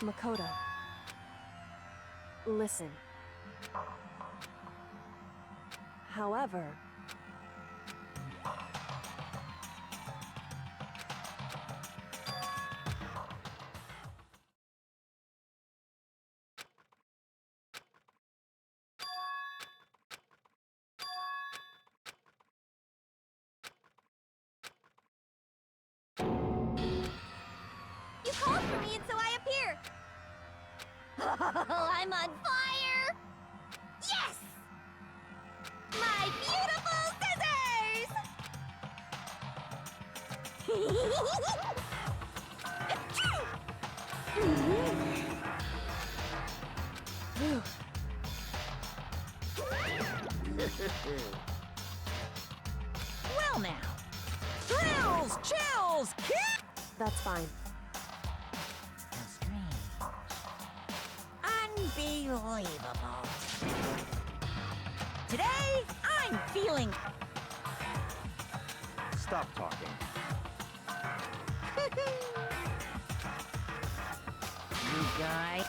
Makoto, listen. However, you called for me and so I appear! Oh, I'm on fire! Yes! My beautiful scissors! Well now. Thrills, chills, kick! that's fine. How strange. Unbelievable. Today, I'm feeling... Stop talking. You guy.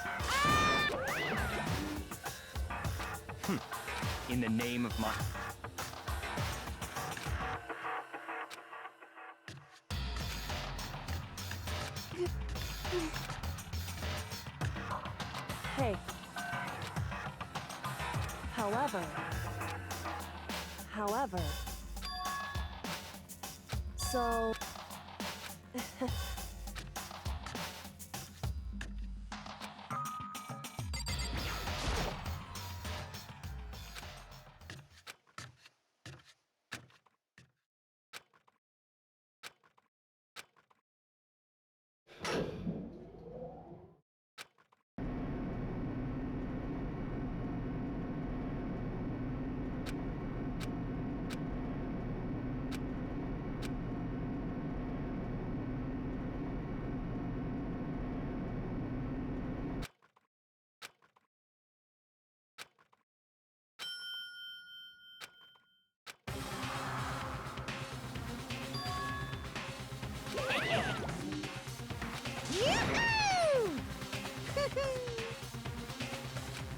In the name of my... Hey. However... So... Yoo-hoo!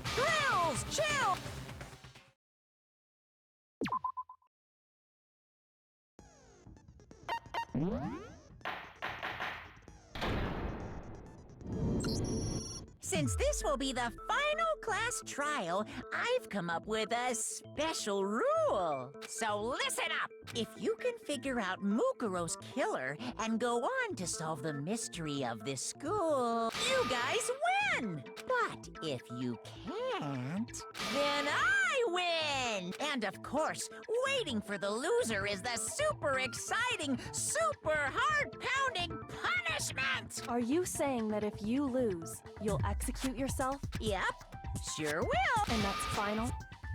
Thrills, chill! Since this will be the final class trial, I've come up with a special rule. So listen up! If you can figure out Mukuro's killer and go on to solve the mystery of this school, you guys win! But if you can't, then I win! And of course, waiting for the loser is the super exciting, super heart-pounding punishment! Are you saying that if you lose, you'll execute yourself? Yep, sure will. And that's final?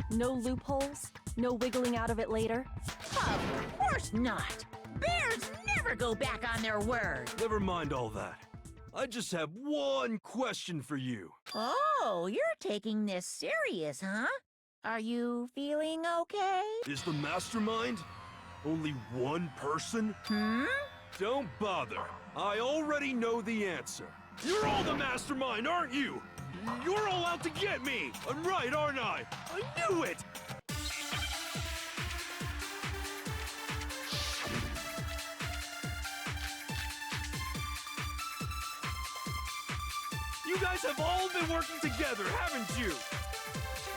No loopholes? No wiggling out of it later? Of course not. Bears never go back on their word. Never mind all that. I just have one question for you. Oh, you're taking this serious, huh? Are you feeling okay? Is the mastermind only one person? Don't bother. I already know the answer. You're all the mastermind, aren't you? You're all out to get me. I'm right, aren't I? I knew it! You guys have all been working together, haven't you?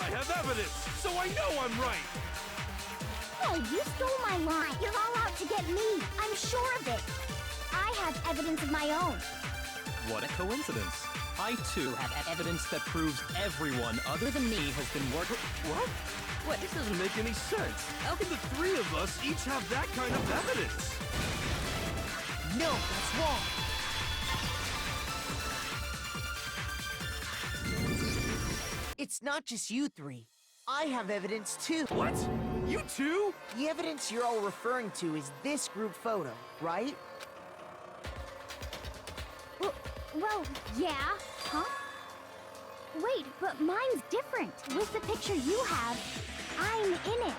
I have evidence, so I know I'm right. Hey, you stole my line. You're all out to get me. I'm sure of it. I have evidence of my own. What a coincidence. I too have evidence that proves everyone other than me has been working. What? This doesn't make any sense. How can the three of us each have that kind of evidence? No, that's wrong. It's not just you three. I have evidence too. What? You too? The evidence you're all referring to is this group photo, right? Well, yeah. Huh? Wait, but mine's different. With the picture you have, I'm in it.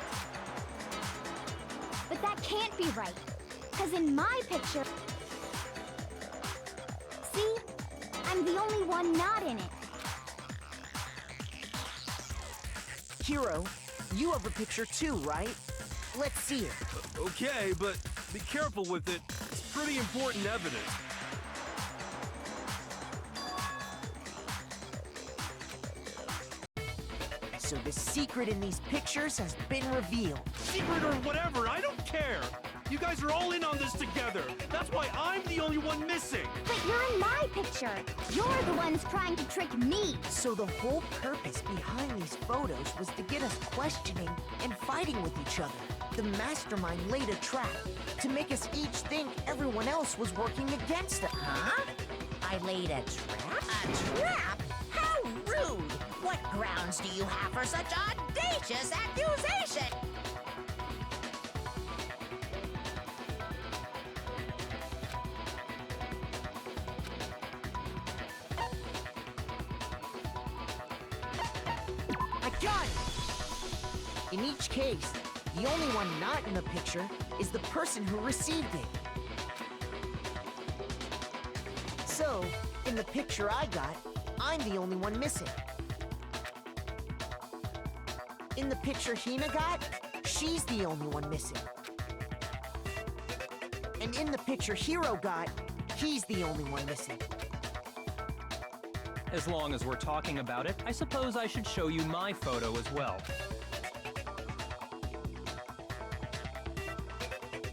But that can't be right. Because in my picture... See? I'm the only one not in it. Hero, you have a picture too, right? Let's see it. Okay, but be careful with it. It's pretty important evidence. So the secret in these pictures has been revealed. Secret or whatever, I don't care. You guys are all in on this together. That's why I'm the only one missing. But you're in my picture. You're the ones trying to trick me. So the whole purpose behind these photos was to get us questioning and fighting with each other. The mastermind laid a trap to make us each think everyone else was working against us. Huh? I laid a trap? A trap? How rude! What grounds do you have for such audacious accusation? I got it! In each case, the only one not in the picture is the person who received it. So, in the picture I got, I'm the only one missing. In the picture Hina got, she's the only one missing. And in the picture Hero got, he's the only one missing. As long as we're talking about it, I suppose I should show you my photo as well.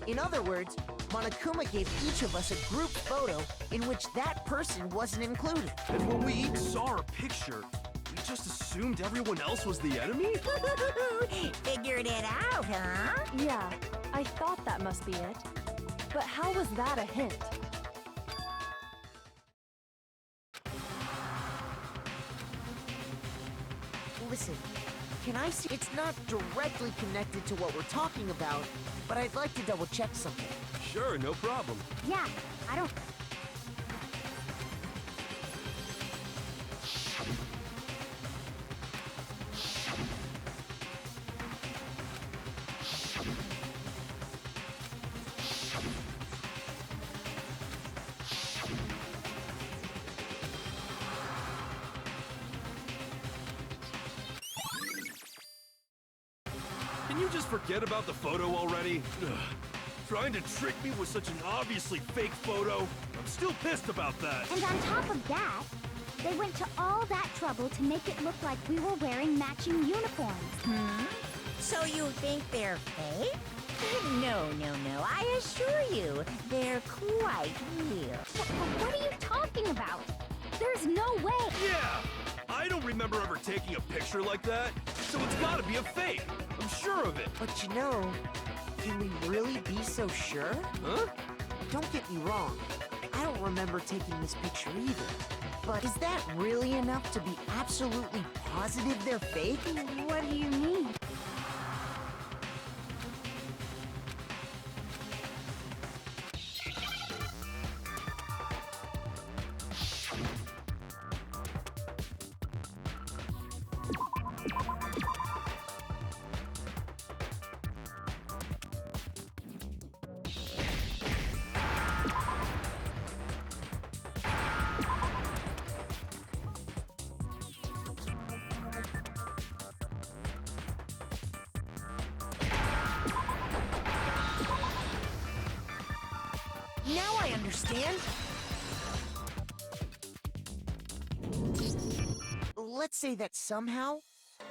In other words, Monokuma gave each of us a group photo in which that person wasn't included. And when we each saw our picture, we just assumed everyone else was the enemy? Figured it out, huh? Yeah, I thought that must be it. But how was that a hint? Listen, can I see? It's not directly connected to what we're talking about, but I'd like to double check something. Sure, no problem. Yeah, I don't... Can you just forget about the photo already? Ugh. Trying to trick me with such an obviously fake photo? I'm still pissed about that. And on top of that, they went to all that trouble to make it look like we were wearing matching uniforms. So you think they're fake? No, I assure you, they're quite real. What are you talking about? There's no way. Yeah! I don't remember ever taking a picture like that, so it's gotta be a fake. I'm sure of it. But you know, can we really be so sure? Huh? Don't get me wrong, I don't remember taking this picture either. But is that really enough to be absolutely positive they're fake? What do you mean? Now I understand. Let's say that somehow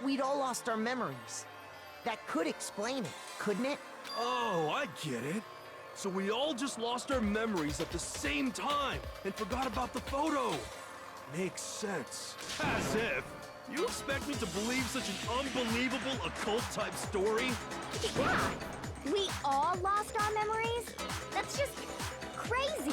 we'd all lost our memories. That could explain it, couldn't it? Oh, I get it. So we all just lost our memories at the same time and forgot about the photo. Makes sense. As if. You expect me to believe such an unbelievable occult-type story? Yeah, we all lost our memories? That's just crazy.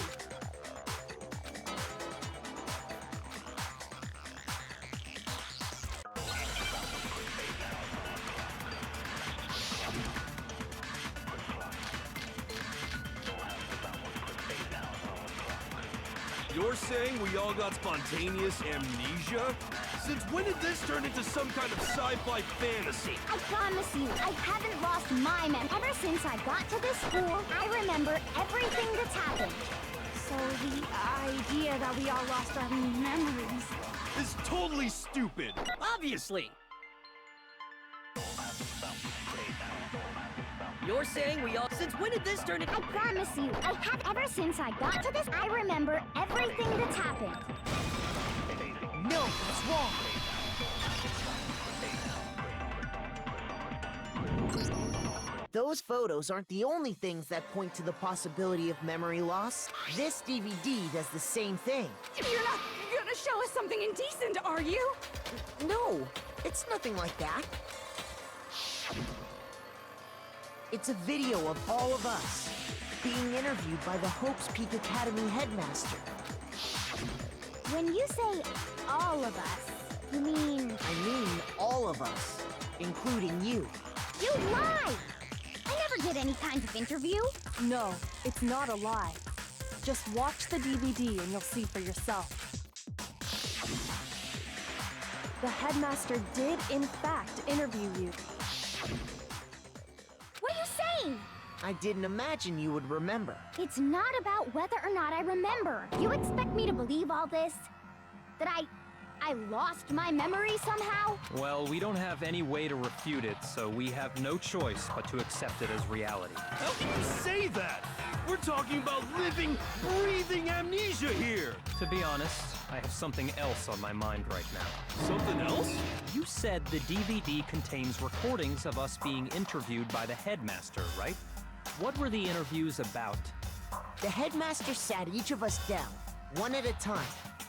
You're saying we all got spontaneous amnesia? Since when did this turn into some kind of sci-fi fantasy? I promise you, I haven't lost my memory. Ever since I got to this school, I remember everything that's happened. So the idea that we all lost our memories. It's totally stupid. Obviously! You're saying we all... Since when did this turn into... I promise you, I have ever since I got to this, I remember everything that's happened. No, it's wrong. Those photos aren't the only things that point to the possibility of memory loss. This DVD does the same thing. You're not gonna show us something indecent, are you? No, it's nothing like that. It's a video of all of us being interviewed by the Hope's Peak Academy headmaster. When you say all of us, you mean... I mean all of us, including you. You lie! I never did any kind of interview. No, it's not a lie. Just watch the DVD and you'll see for yourself. The headmaster did, in fact, interview you. What are you saying? I didn't imagine you would remember. It's not about whether or not I remember. You expect me to believe all this? That I lost my memory somehow? Well, we don't have any way to refute it, so we have no choice but to accept it as reality. How can you say that? We're talking about living, breathing amnesia here. To be honest, I have something else on my mind right now. Something else? You said the DVD contains recordings of us being interviewed by the headmaster, right? What were the interviews about? The headmaster sat each of us down, one at a time,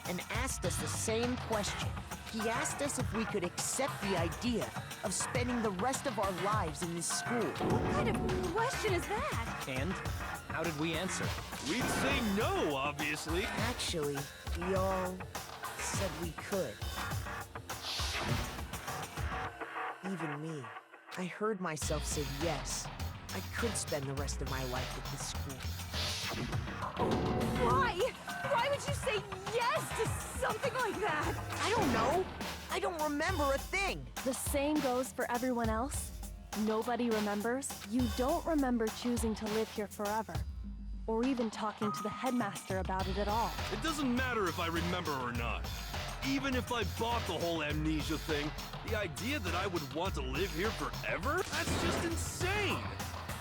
and asked us the same question. He asked us if we could accept the idea of spending the rest of our lives in this school. What kind of question is that? And how did we answer? We'd say no, obviously. Actually, we all said we could. Even me. I heard myself say yes. I could spend the rest of my life at this school. Why? Why would you say yes to something like that? I don't know. I don't remember a thing. The same goes for everyone else. Nobody remembers. You don't remember choosing to live here forever, or even talking to the headmaster about it at all. It doesn't matter if I remember or not. Even if I bought the whole amnesia thing, the idea that I would want to live here forever? That's just insane!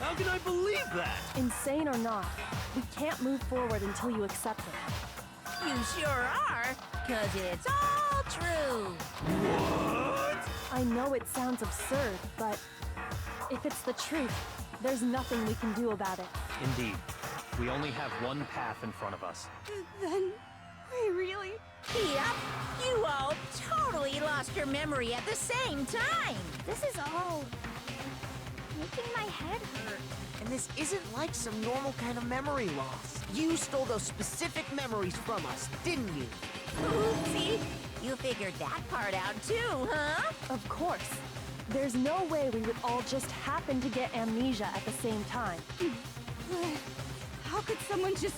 How can I believe that? Insane or not, we can't move forward until you accept it. You sure are, 'cause it's all true. What? I know it sounds absurd, but if it's the truth, there's nothing we can do about it. Indeed, we only have one path in front of us. Then we really... Yep, you all totally lost your memory at the same time. This is all... making my head hurt. And this isn't like some normal kind of memory loss. You stole those specific memories from us, didn't you? Oopsie, you figured that part out too, huh? Of course. There's no way we would all just happen to get amnesia at the same time. How could someone just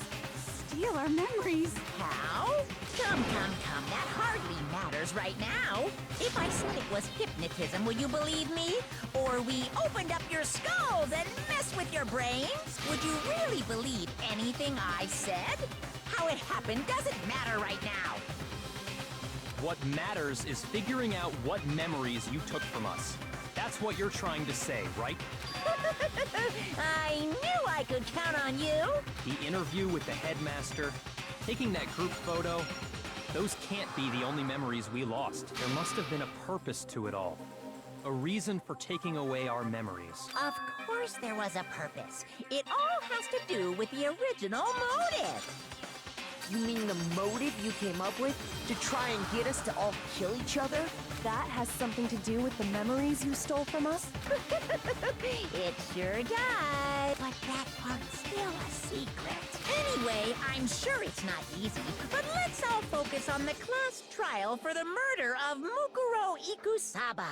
steal our memories? How? Come, that hardly matters right now. If I said it was hypnotism, would you believe me? Or we opened up your skulls and messed with your brains? Would you really believe anything I said? How it happened doesn't matter right now. What matters is figuring out what memories you took from us. That's what you're trying to say, right? I knew I could count on you. The interview with the headmaster, taking that group photo, those can't be the only memories we lost. There must have been a purpose to it all. A reason for taking away our memories. Of course there was a purpose. It all has to do with the original motive. You mean the motive you came up with to try and get us to all kill each other? That has something to do with the memories you stole from us? It sure does. But that part's still a secret. Anyway, I'm sure it's not easy, but let's all focus on the class trial for the murder of Mukuro Ikusaba.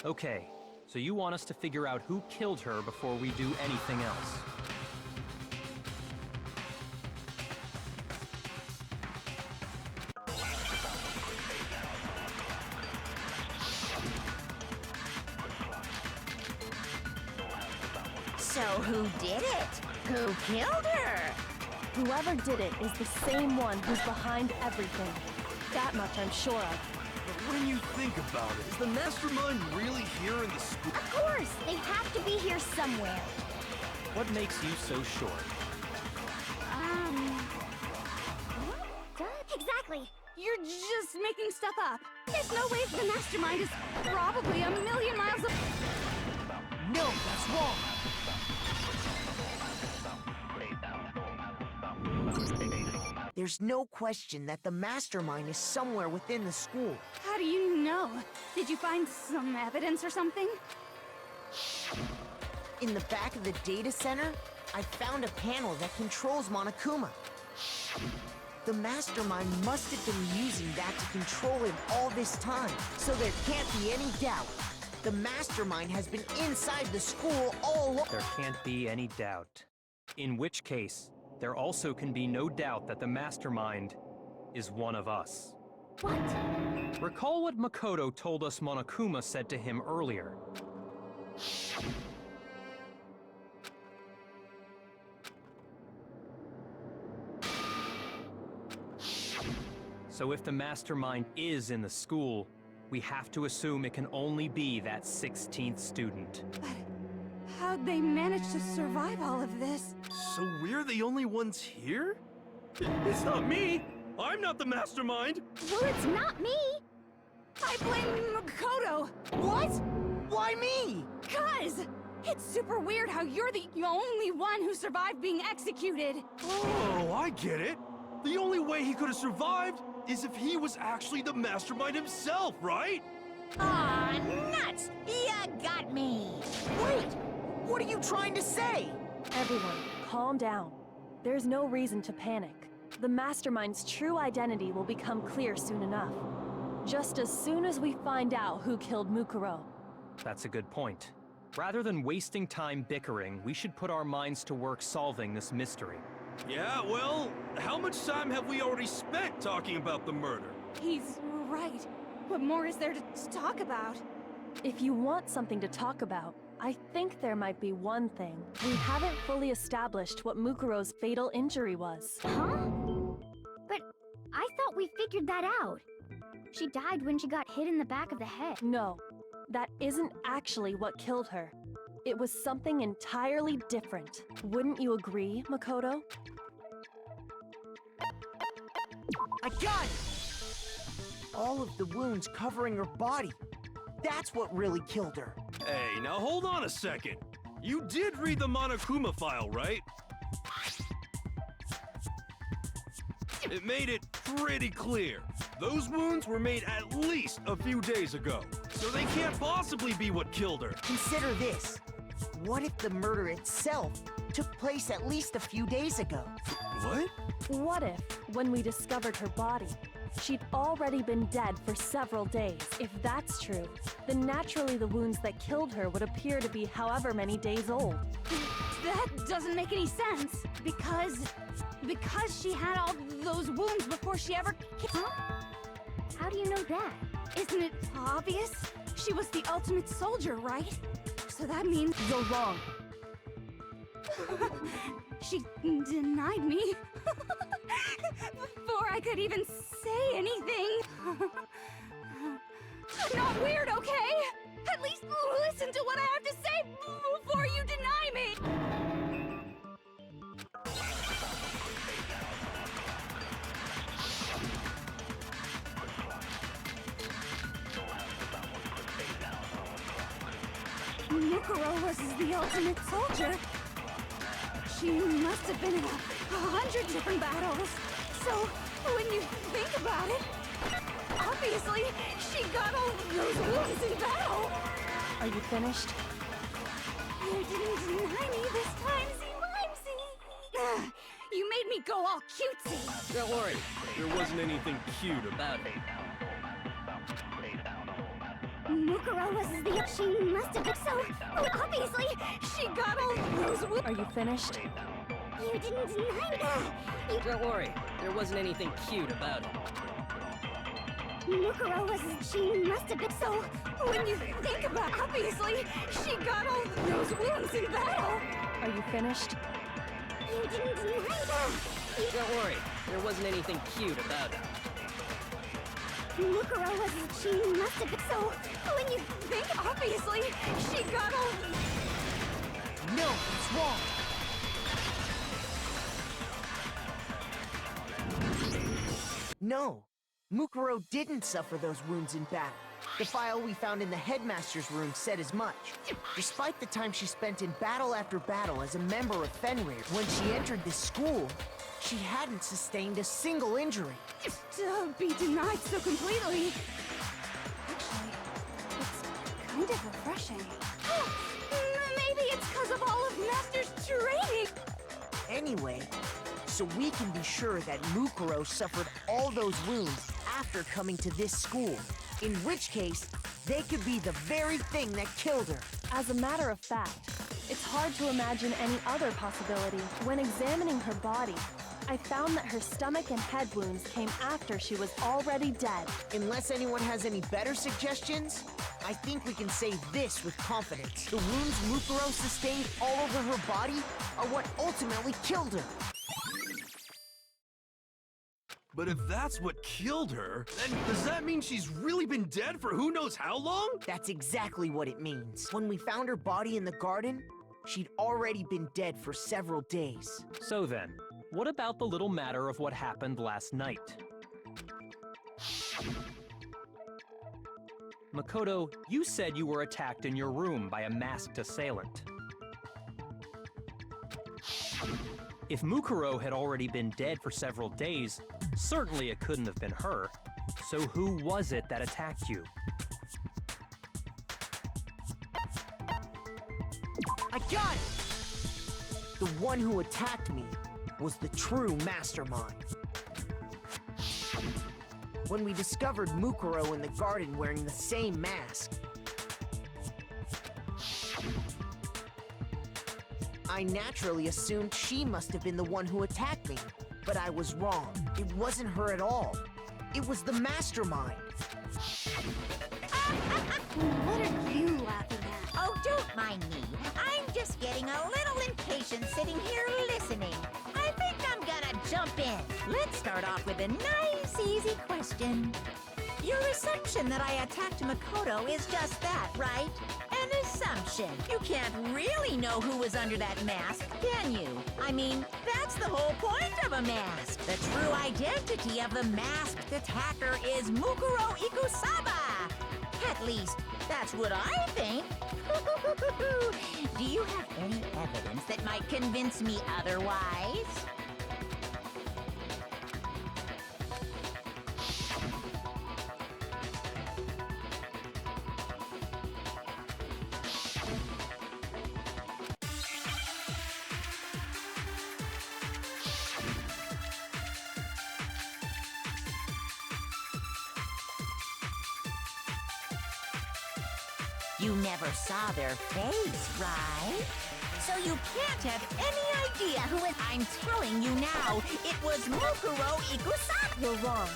Okay, so you want us to figure out who killed her before we do anything else. So who did it? Who killed her? Whoever did it is the same one who's behind everything. That much I'm sure of. But when you think about it, is the mastermind really here in the school? Of course, they have to be here somewhere. What makes you so sure? Exactly. You're just making stuff up. There's no way the mastermind is probably a million miles away. No, that's wrong. There's no question that the mastermind is somewhere within the school. How do you know? Did you find some evidence or something? In the back of the data center, I found a panel that controls Monokuma. The mastermind must have been using that to control him all this time, so there can't be any doubt. The mastermind has been inside the school all along. There can't be any doubt. In which case, there also can be no doubt that the mastermind is one of us. What? Recall what Makoto told us Monokuma said to him earlier. So if the mastermind is in the school, we have to assume it can only be that 16th student. But how'd they manage to survive all of this? So we're the only ones here? It's not me! I'm not the mastermind! Well, it's not me. I blame Makoto! What? Why me? 'Cause it's super weird how you're the only one who survived being executed. Oh, I get it. The only way he could have survived is if he was actually the mastermind himself, right? Aw, nuts! You got me! Wait! What are you trying to say? Everyone, calm down. There's no reason to panic. The mastermind's true identity will become clear soon enough. Just as soon as we find out who killed Mukuro. That's a good point. Rather than wasting time bickering, we should put our minds to work solving this mystery. Yeah, well, how much time have we already spent talking about the murder? He's right. What more is there to talk about? If you want something to talk about, I think there might be one thing. We haven't fully established what Mukuro's fatal injury was. Huh? But I thought we figured that out. She died when she got hit in the back of the head. No, that isn't actually what killed her. It was something entirely different. Wouldn't you agree, Makoto? I got it! All of the wounds covering her body. That's what really killed her. Hey, now hold on a second. You did read the Monokuma file, right? It made it pretty clear. Those wounds were made at least a few days ago, so they can't possibly be what killed her. Consider this. What if the murder itself took place at least a few days ago? What? What if, when we discovered her body, she'd already been dead for several days? If that's true, then naturally the wounds that killed her would appear to be however many days old. That doesn't make any sense. Because she had all those wounds before she ever... Huh? How do you know that? Isn't it obvious? She was the ultimate soldier, right? So that means... You're wrong. She denied me. Before I could even say anything. I'm not weird, okay? At least listen to what I have to say before you deny me. Mukuro was the ultimate soldier. She must have been in 100 different battles. So, when you think about it, obviously, she got all those wounds in battle. Are you finished? You didn't deny me this time, Zee-Limesy. You made me go all cutesy. Don't worry, there wasn't anything cute about it. Mukuro was the... She must have been so... Obviously, She got all those wounds. Are you finished? you didn't deny me. Don't worry, there wasn't anything cute about it. Mukuro was... She must have been so... When you think about it, obviously, she got all those wounds in battle. Are you finished? you didn't deny that. Don't worry, there wasn't anything cute about it. Mukuro she must have been so... When you think, Obviously, she got all... No, it's wrong. No, Mukuro didn't suffer those wounds in battle. The file we found in the headmaster's room said as much. Despite the time she spent in battle after battle as a member of Fenrir, when she entered this school, she hadn't sustained a single injury. To be denied so completely. Actually, it's kind of refreshing. Maybe it's because of all of Master's training. Anyway, so we can be sure that Mukuro suffered all those wounds after coming to this school. In which case, they could be the very thing that killed her. As a matter of fact, it's hard to imagine any other possibility. When examining her body, I found that her stomach and head wounds came after she was already dead. Unless anyone has any better suggestions, I think we can say this with confidence. The wounds Mukuro sustained all over her body are what ultimately killed her. But if that's what killed her, then does that mean she's really been dead for who knows how long? That's exactly what it means. When we found her body in the garden, she'd already been dead for several days. So then, what about the little matter of what happened last night? Makoto, you said you were attacked in your room by a masked assailant. If Mukuro had already been dead for several days, certainly it couldn't have been her. So who was it that attacked you? I got it! The one who attacked me was the true mastermind. When we discovered Mukuro in the garden wearing the same mask, I naturally assumed she must have been the one who attacked me. But I was wrong. It wasn't her at all. It was the mastermind. what are you laughing at? Oh, don't mind me. I'm just getting a little impatient sitting here listening. I think I'm gonna jump in. Let's start off with a nice, easy question. Your assumption that I attacked Makoto is just that, right? An assumption. You can't really know who was under that mask, can you? I mean, that's the whole point of a mask. The true identity of the masked attacker is Mukuro Ikusaba. At least, that's what I think. Do you have any evidence that might convince me otherwise? You never saw their face, right? So you can't have any idea who it... I'm telling you now, it was Mukuro Ikusaba! You're wrong.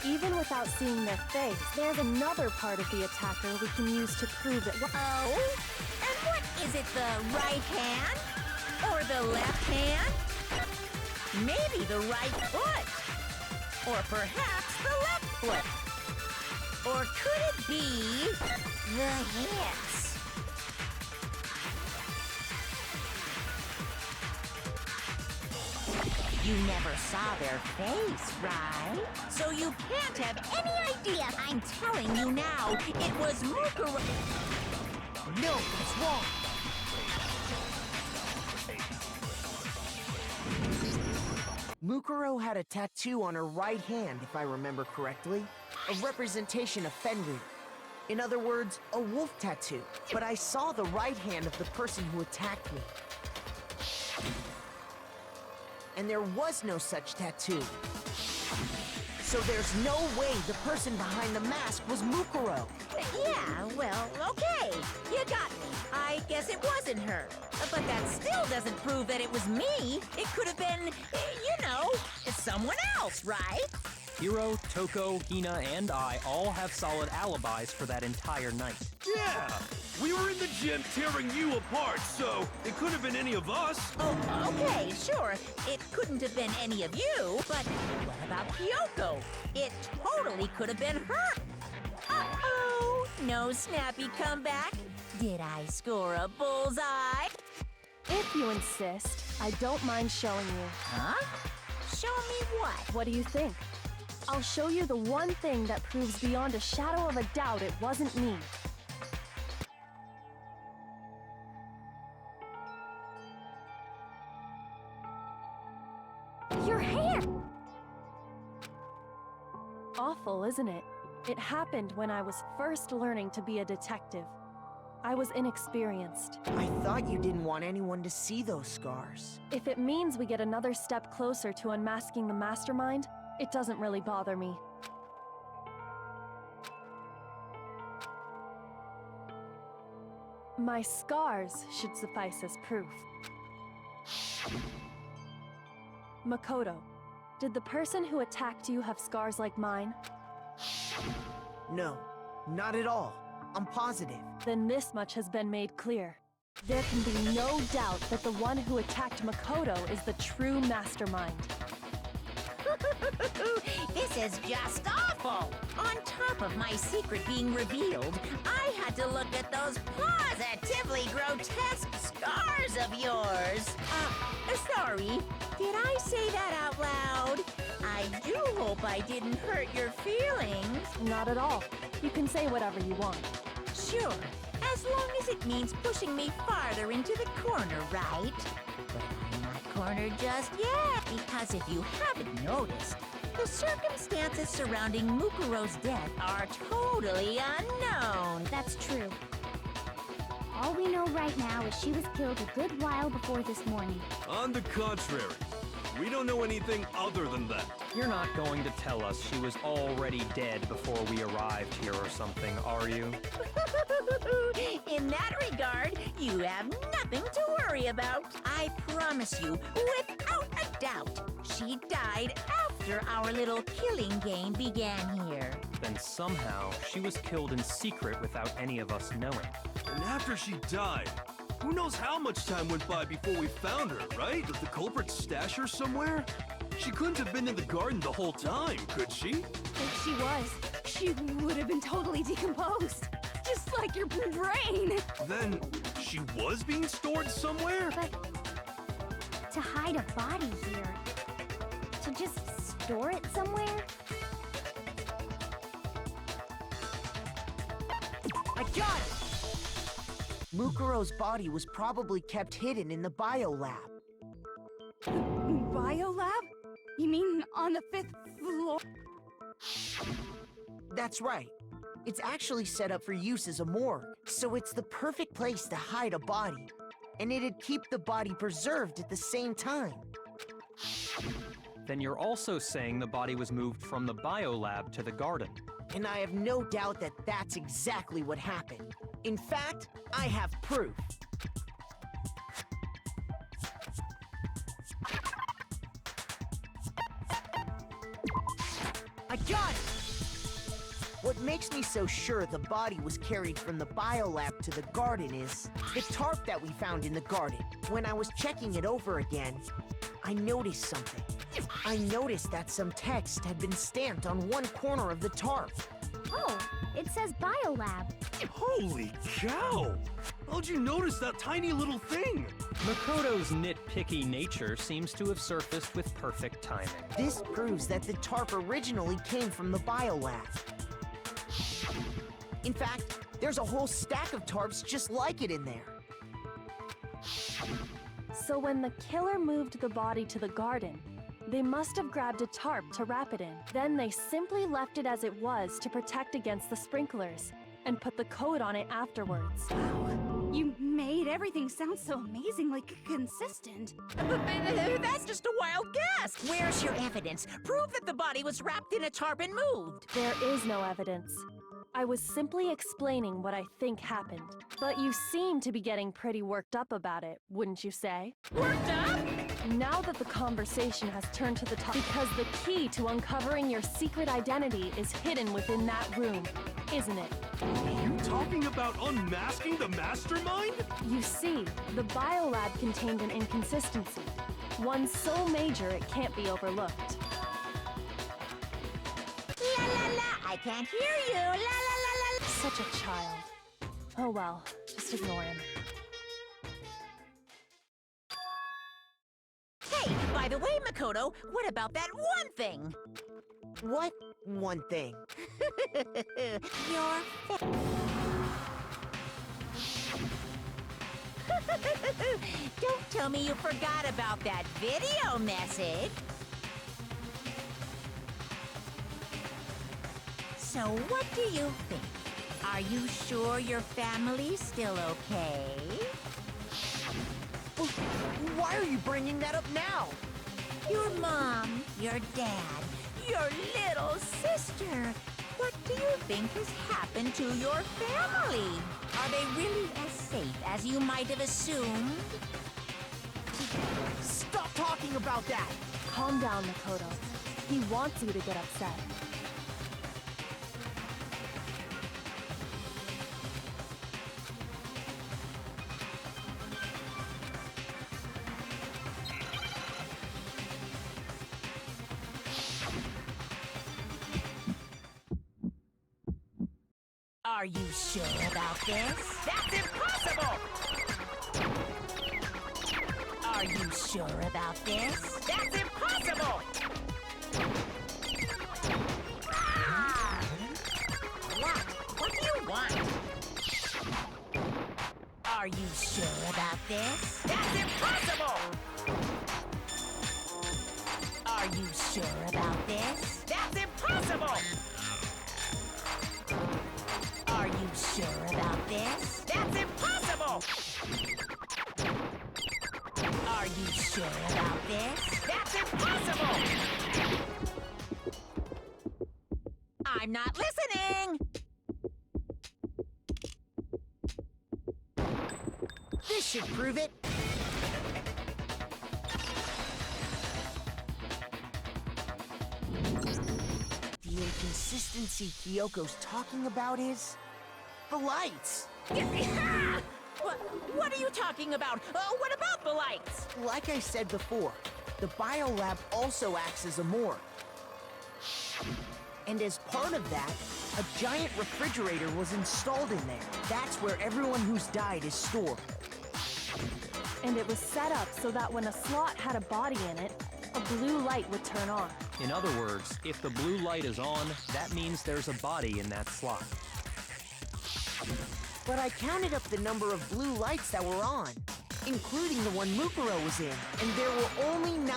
Even without seeing their face, there's another part of the attacker we can use to prove it. Oh? And what is it, the right hand? Or the left hand? Maybe the right foot? Or perhaps the left foot? Or could it be the hands? You never saw their face, right? So you can't have any idea. I'm telling you now, it was Mukuro. No, it's wrong. Mukuro had a tattoo on her right hand, if I remember correctly. A representation of Fenrir. In other words, a wolf tattoo. But I saw the right hand of the person who attacked me. And there was no such tattoo. So there's no way the person behind the mask was Mukuro. Yeah, well, okay. You got me. I guess it wasn't her. But that still doesn't prove that it was me. It could have been, you know, someone else, right? Hiro, Toko, Hina, and I all have solid alibis for that entire night. Yeah! We were in the gym tearing you apart, so it could have been any of us. Oh, okay, sure. It couldn't have been any of you, but what about Kyoko? It totally could have been her. Uh-oh, no snappy comeback. Did I score a bullseye? If you insist, I don't mind showing you. Huh? Show me what? What do you think? I'll show you the one thing that proves beyond a shadow of a doubt it wasn't me. Your hair! Awful, isn't it? It happened when I was first learning to be a detective. I was inexperienced. I thought you didn't want anyone to see those scars. If it means we get another step closer to unmasking the mastermind, it doesn't really bother me. My scars should suffice as proof. Makoto, did the person who attacked you have scars like mine? No, not at all. I'm positive. Then this much has been made clear. There can be no doubt that the one who attacked Makoto is the true mastermind. This is just awful! On top of my secret being revealed, I had to look at those positively grotesque scars of yours. Sorry, did I say that out loud? I do hope I didn't hurt your feelings. Not at all. You can say whatever you want. Sure, as long as it means pushing me farther into the corner, right? But I'm not cornered just yet, because if you haven't noticed, the circumstances surrounding Mukuro's death are totally unknown. That's true. All we know right now is she was killed a good while before this morning. On the contrary, we don't know anything other than that. You're not going to tell us she was already dead before we arrived here or something, are you? In that regard, you have nothing to worry about. I promise you, without a doubt, she died after our little killing game began here. Then somehow she was killed in secret without any of us knowing. And after she died, who knows how much time went by before we found her, right? Did the culprit stash her somewhere? She couldn't have been in the garden the whole time, could she? If she was, she would have been totally decomposed. Just like your brain. Then she was being stored somewhere? But to hide a body here, to just store it somewhere? I got it! Mukuro's body was probably kept hidden in the biolab. Biolab? You mean on the 5th floor? That's right. It's actually set up for use as a morgue, so it's the perfect place to hide a body. And it'd keep the body preserved at the same time. Then you're also saying the body was moved from the biolab to the garden. And I have no doubt that that's exactly what happened. In fact, I have proof. I got it! What makes me so sure the body was carried from the biolab to the garden is the tarp that we found in the garden. When I was checking it over again, I noticed something. I noticed that some text had been stamped on one corner of the tarp. Oh, it says Biolab. Holy cow! How'd you notice that tiny little thing? Makoto's nitpicky nature seems to have surfaced with perfect timing. This proves that the tarp originally came from the biolab. In fact, there's a whole stack of tarps just like it in there. So when the killer moved the body to the garden, they must have grabbed a tarp to wrap it in. Then they simply left it as it was to protect against the sprinklers, and put the coat on it afterwards. Wow, you made everything sound so amazingly consistent. That's just a wild guess. Where's your evidence? Prove that the body was wrapped in a tarp and moved. There is no evidence. I was simply explaining what I think happened. But you seem to be getting pretty worked up about it, wouldn't you say? Worked up? Now that the conversation has turned to the top, because the key to uncovering your secret identity is hidden within that room. isn't it? Are you talking about unmasking the mastermind? You see, the biolab contained an inconsistency. One so major it can't be overlooked. La la la, I can't hear you. La la la la. Such a child. Oh well, just ignore him. Hey, by the way, Makoto, what about that one thing? What one thing? Your Don't tell me you forgot about that video message. So what do you think? Are you sure your family's still okay? Why are you bringing that up now? Your mom, your dad, your little sister. What do you think has happened to your family? Are they really as safe as you might have assumed? Stop talking about that! Calm down, Makoto. He wants you to get upset. Are you sure about this? That's impossible! Are you sure about this? That's impossible! Ah! What do you want? Are you sure about this? That's impossible! Are you sure about this? That's impossible! Are you sure about this? That's impossible! Are you sure about this? That's impossible! I'm not listening! This should prove it. The inconsistency Kyoko's talking about is the lights. What are you talking about? What about the lights? Like I said before, the biolab also acts as a morgue. And as part of that, a giant refrigerator was installed in there. That's where everyone who's died is stored. And it was set up so that when a slot had a body in it, a blue light would turn on. In other words, if the blue light is on, that means there's a body in that slot. But I counted up the number of blue lights that were on, including the one Mukuro was in, and there were only 9.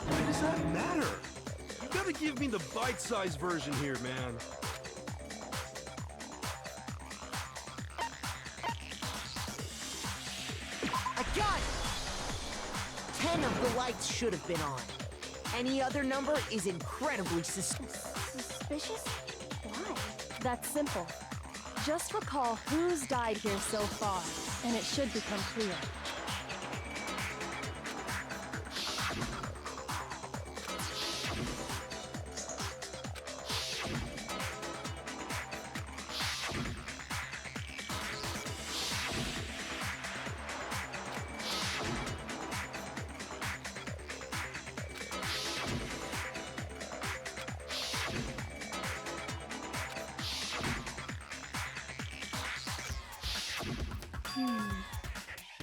Why does that matter? You gotta give me the bite-sized version here, man. I got it! 10 of the lights should have been on. Any other number is incredibly suspicious. Suspicious? Why? That's simple. Just recall who's died here so far, and it should become clear.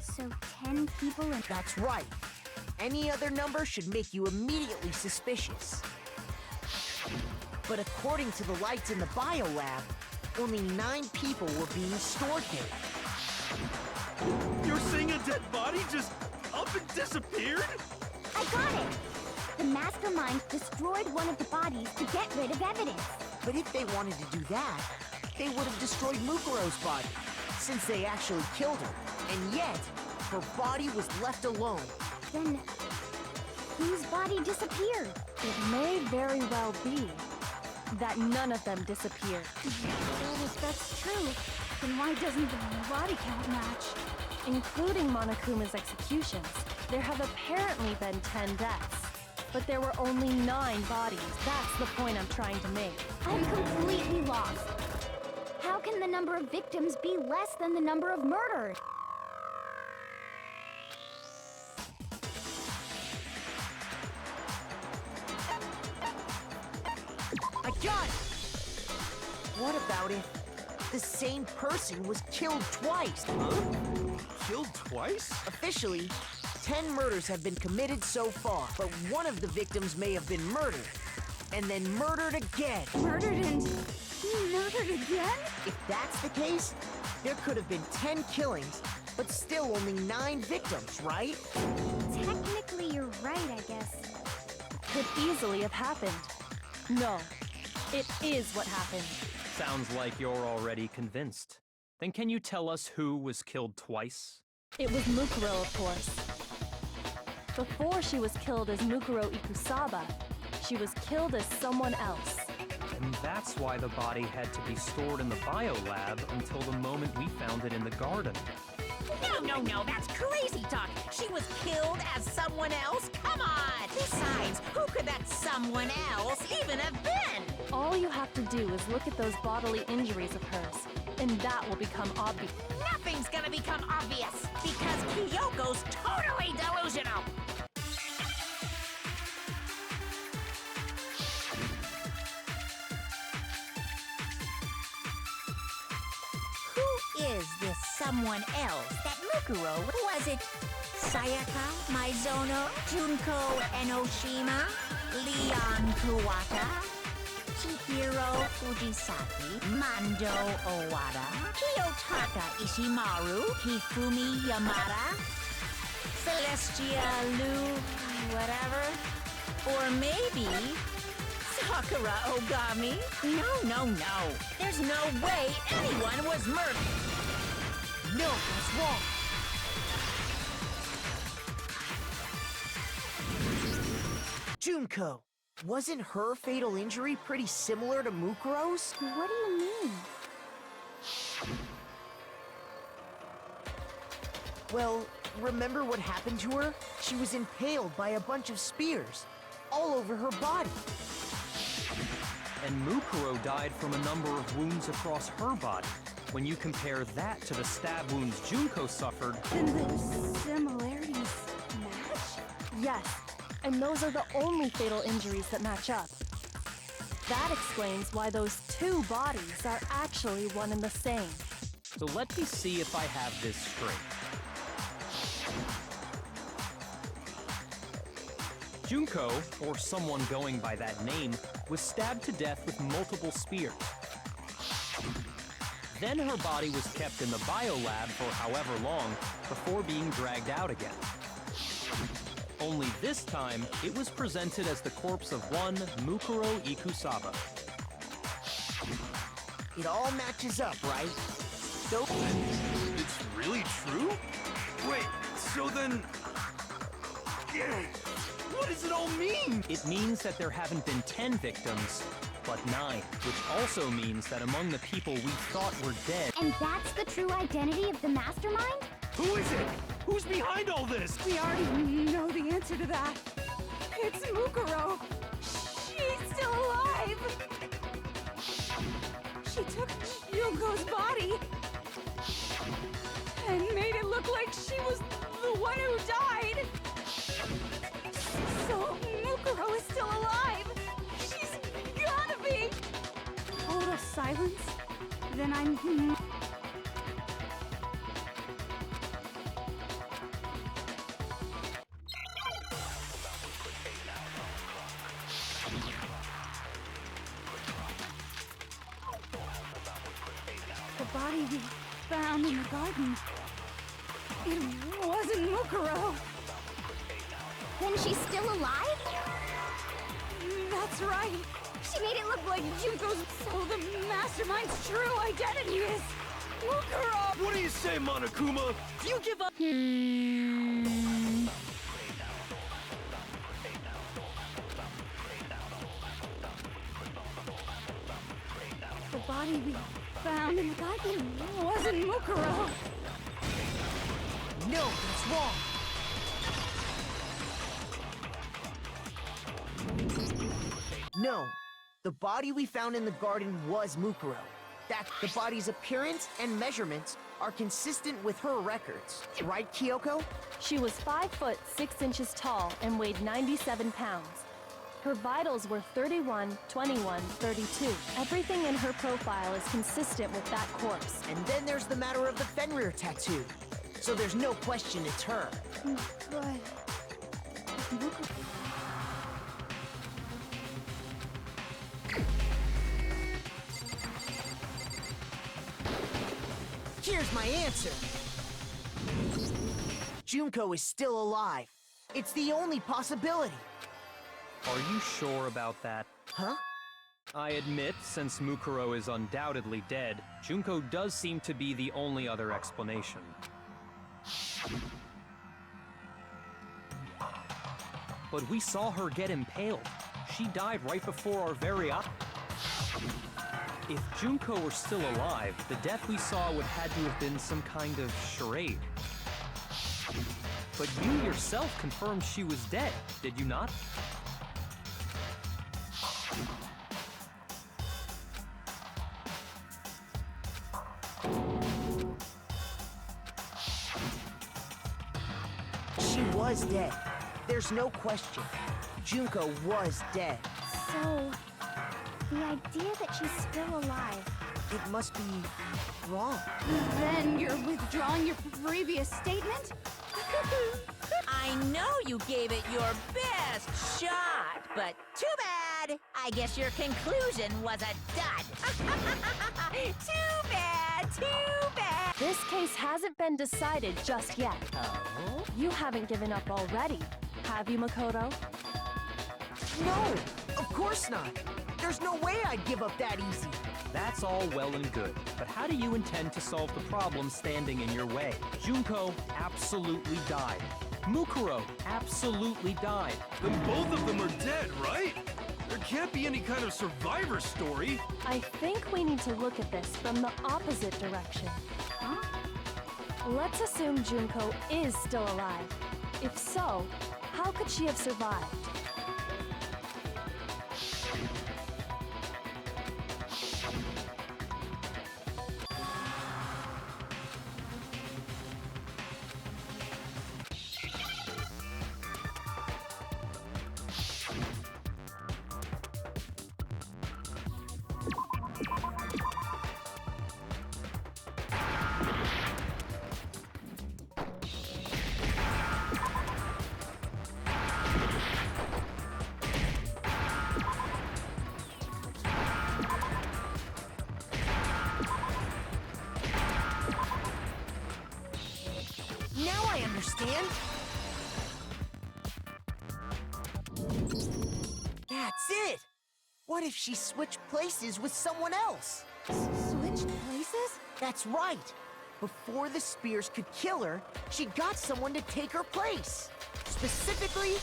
So 10 people and... That's right. Any other number should make you immediately suspicious. But according to the lights in the biolab, only 9 people were being stored there. You're saying a dead body just up and disappeared? I got it! The mastermind destroyed one of the bodies to get rid of evidence. But if they wanted to do that, they would have destroyed Mukuro's body, since they actually killed her. And yet, her body was left alone. Then, whose body disappeared? It may very well be that none of them disappeared. Well, if that's true, then why doesn't the body count match? Including Monokuma's executions, there have apparently been 10 deaths. But there were only 9 bodies. That's the point I'm trying to make. I'm completely lost. How can the number of victims be less than the number of murders? I got it! What about if the same person was killed twice? Huh? Killed twice? Officially, 10 murders have been committed so far, but one of the victims may have been murdered, and then murdered again. Murdered and murdered again? If that's the case, there could have been 10 killings, but still only 9 victims, right? Technically, you're right, I guess. Could easily have happened. No, it is what happened. Sounds like you're already convinced. Then can you tell us who was killed twice? It was Mukuro, of course. Before she was killed as Mukuro Ikusaba, she was killed as someone else. And that's why the body had to be stored in the biolab until the moment we found it in the garden. No, that's crazy talk. She was killed as someone else? Come on! Besides, who could that someone else even have been? All you have to do is look at those bodily injuries of hers, and that will become obvious. Nothing's gonna become obvious, because Kyoko's totally delusional! Who is this someone else that Mukuro? Was it Sayaka, Maizono, Junko Enoshima, Leon Kuwata, Chihiro Fujisaki, Mando Owada, Kiyotaka Ishimaru, Hifumi Yamada, Celestia Lu, whatever? Or maybe Sakura Ogami? No. There's no way anyone was murdered. No, that's wrong. Junko, wasn't her fatal injury pretty similar to Mukuro's? What do you mean? Well, remember what happened to her? She was impaled by a bunch of spears, all over her body. And Mukuro died from a number of wounds across her body. When you compare that to the stab wounds Junko suffered, Then the similarities match? Yes, and those are the only fatal injuries that match up. That explains why those 2 bodies are actually one and the same. so let me see if I have this straight. Junko, or someone going by that name, was stabbed to death with multiple spears. Then her body was kept in the biolab for however long before being dragged out again. Only this time, it was presented as the corpse of one Mukuro Ikusaba. It all matches up, right? So, It's really true? Wait, so then... What does it all mean? It means that there haven't been 10 victims, but 9, which also means that among the people we thought were dead... And that's the true identity of the mastermind? Who is it? Who's behind all this? We already know the answer to that. It's Mukuro. She's still alive. She took Junko's body and made it look like she was the one who died. So Mukuro is still alive. She's gotta be. Total silence. Then I'm... The body we found in the garden. It wasn't Mukuro. Then she's still alive? That's right. She made it look like Junko's, so the mastermind's true identity is Mukuro. What do you say, Monokuma? Do you give up? The body we found in the garden wasn't Mukuro. no, that's wrong. No. The body we found in the garden was Mukuro. The body's appearance and measurements are consistent with her records. Right, Kyoko? She was 5 foot 6 inches tall and weighed 97 pounds. Her vitals were 31, 21, 32. Everything in her profile is consistent with that corpse. And then there's the matter of the Fenrir tattoo. So there's no question it's her. But... Here's my answer. Junko is still alive. It's the only possibility. Are you sure about that? Huh? I admit, since Mukuro is undoubtedly dead, Junko does seem to be the only other explanation. But we saw her get impaled. She died right before our very eyes. If Junko were still alive, the death we saw would had to have been some kind of charade. But you yourself confirmed she was dead, did you not? She was dead. There's no question. Junko was dead. So, the idea that she's still alive. It must be wrong. Then you're withdrawing your previous statement? I know you gave it your best shot, but too bad. I guess your conclusion was a dud. Too bad, too bad. This case hasn't been decided just yet. Oh? You haven't given up already, have you, Makoto? No, of course not. There's no way I'd give up that easy. That's all well and good, but how do you intend to solve the problem standing in your way? Junko absolutely died. Mukuro absolutely died. Then both of them are dead, right? There can't be any kind of survivor story. I think we need to look at this from the opposite direction. Huh? Let's assume Junko is still alive. If so, how could she have survived? Now I understand. That's it. What if she switched places with someone else? Switched places? That's right. Before the spears could kill her, she got someone to take her place. Specifically,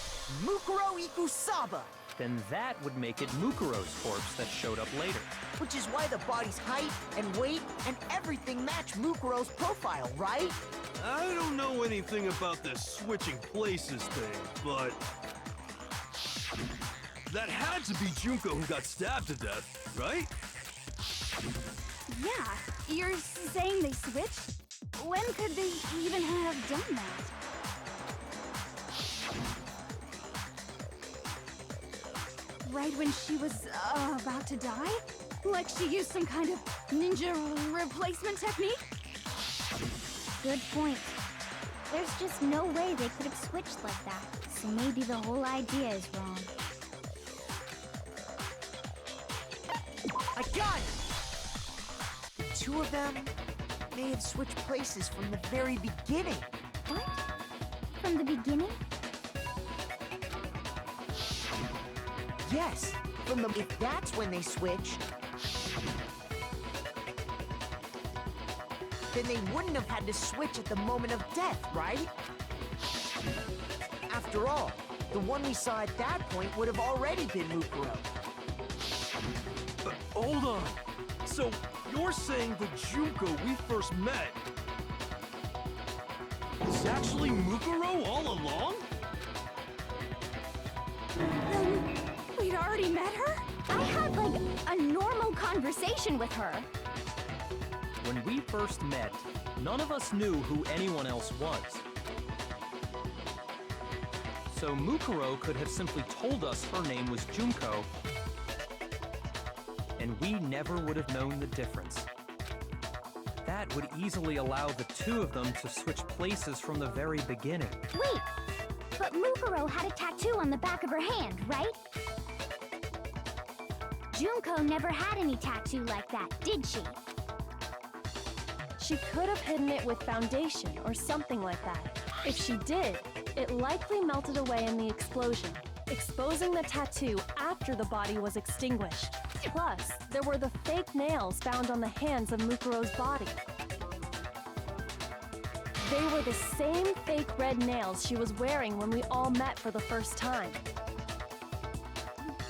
Mukuro Ikusaba. Then that would make it Mukuro's corpse that showed up later. Which is why the body's height and weight and everything match Mukuro's profile, right? I don't know anything about this switching places thing, but... that had to be Junko who got stabbed to death, right? Yeah, you're saying they switched? When could they even have done that? Right when she was about to die? Like she used some kind of ninja replacement technique? Good point. There's just no way they could have switched like that. So maybe the whole idea is wrong. I got it! The two of them may have switched places from the very beginning. What? From the beginning? Yes, if that's when they switched, then they wouldn't have had to switch at the moment of death, right? After all, the one we saw at that point would have already been Mukuro. Hold on. So, you're saying the Junko we first met is actually Mukuro all along? Then we'd already met her? I had, like, a normal conversation with her. When we first met, none of us knew who anyone else was. So Mukuro could have simply told us her name was Junko, and we never would have known the difference. That would easily allow the two of them to switch places from the very beginning. Wait, but Mukuro had a tattoo on the back of her hand, right? Junko never had any tattoo like that, did she? She could have hidden it with foundation or something like that. If she did, it likely melted away in the explosion, exposing the tattoo after the body was extinguished. Plus, there were the fake nails found on the hands of Mukuro's body. They were the same fake red nails she was wearing when we all met for the first time.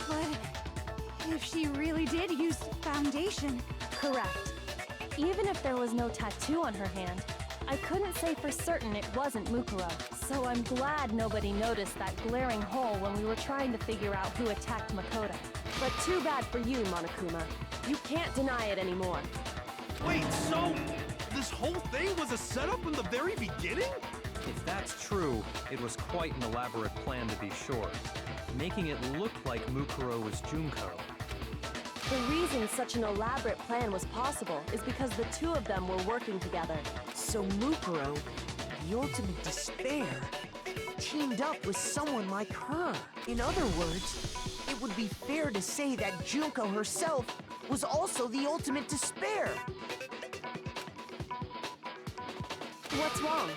But if she really did use foundation... Correct. Even if there was no tattoo on her hand, I couldn't say for certain it wasn't Mukuro, so I'm glad nobody noticed that glaring hole when we were trying to figure out who attacked Makoto. But too bad for you, Monokuma. You can't deny it anymore. Wait, so this whole thing was a setup in the very beginning? If that's true, it was quite an elaborate plan to be sure, making it look like Mukuro was Junko. The reason such an elaborate plan was possible is because the two of them were working together. So Mukuro, the ultimate despair, teamed up with someone like her. In other words, it would be fair to say that Junko herself was also the ultimate despair. What's wrong?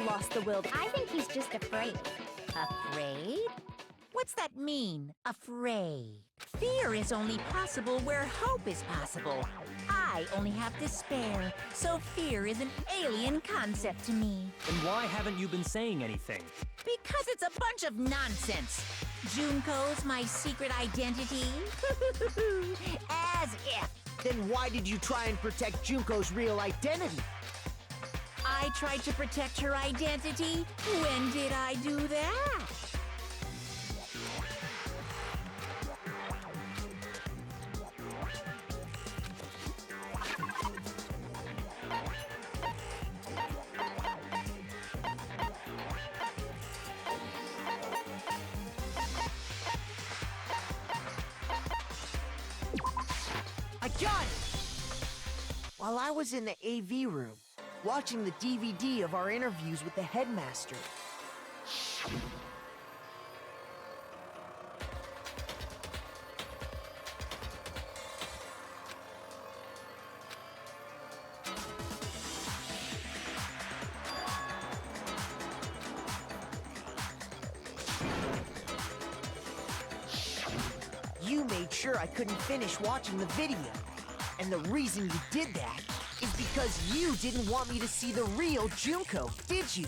Lost the will. I think he's just afraid. Afraid? What's that mean, afraid? Fear is only possible where hope is possible. I only have despair, so fear is an alien concept to me. Then why haven't you been saying anything? Because it's a bunch of nonsense. Junko's my secret identity? As if. Then why did you try and protect Junko's real identity? I tried to protect her identity? When did I do that? I got it! While I was in the AV room, watching the DVD of our interviews with the headmaster. You made sure I couldn't finish watching the video. And the reason you did that is because you didn't want me to see the real Junko, did you?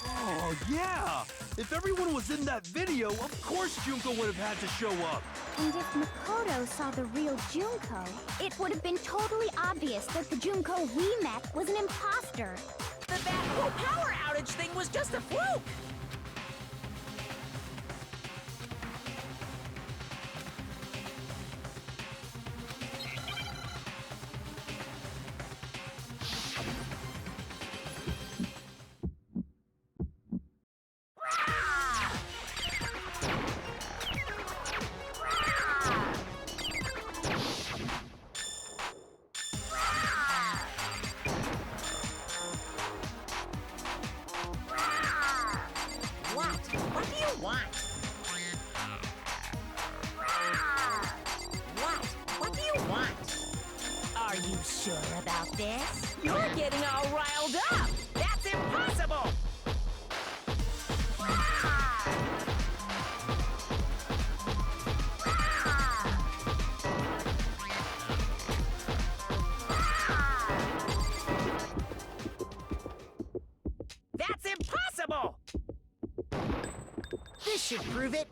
Oh, yeah! If everyone was in that video, of course Junko would have had to show up. And if Makoto saw the real Junko, it would have been totally obvious that the Junko we met was an imposter. That whole power outage thing was just a fluke! What do you want? What do you want? Are you sure about this? You're getting all riled up! That's impossible! That's impossible! This should prove it.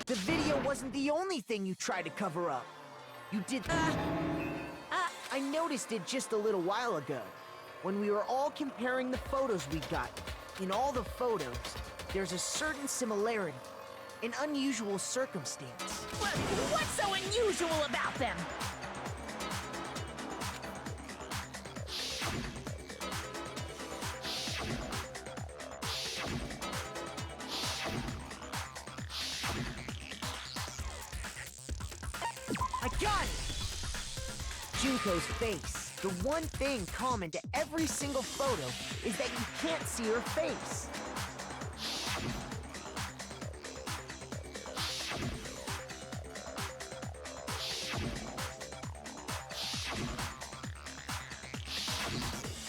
The video wasn't the only thing you tried to cover up. You did... I noticed it just a little while ago, when we were all comparing the photos we got. In all the photos, there's a certain similarity, an unusual circumstance. What's so unusual about them? I got it! Junko's face. The one thing common to every single photo is that you can't see her face.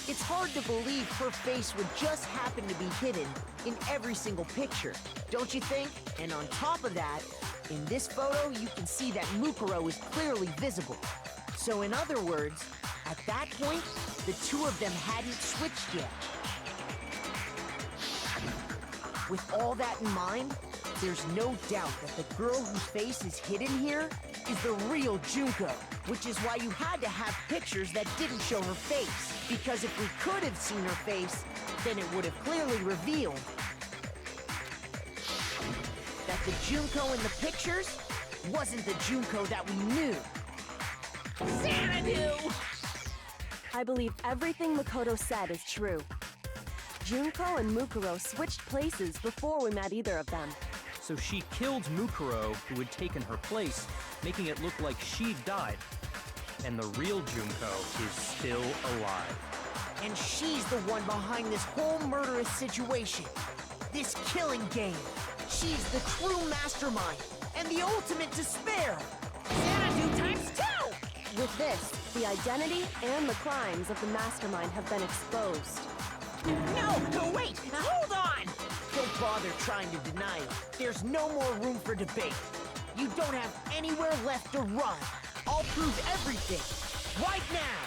It's hard to believe her face would just happen to be hidden in every single picture, don't you think? And on top of that, in this photo, you can see that Mukuro is clearly visible. So in other words, at that point, the two of them hadn't switched yet. With all that in mind, there's no doubt that the girl whose face is hidden here is the real Junko, which is why you had to have pictures that didn't show her face. Because if we could have seen her face, then it would have clearly revealed that the Junko in the pictures wasn't the Junko that we knew. Xanadu! I believe everything Makoto said is true. Junko and Mukuro switched places before we met either of them. So she killed Mukuro, who had taken her place, making it look like she'd died. And the real Junko is still alive. And she's the one behind this whole murderous situation. This killing game. She's the true mastermind and the ultimate despair. Xanadu times 2! With this, the identity and the crimes of the mastermind have been exposed. No, wait! Hold on! Don't bother trying to deny it. There's no more room for debate. You don't have anywhere left to run. I'll prove everything, right now!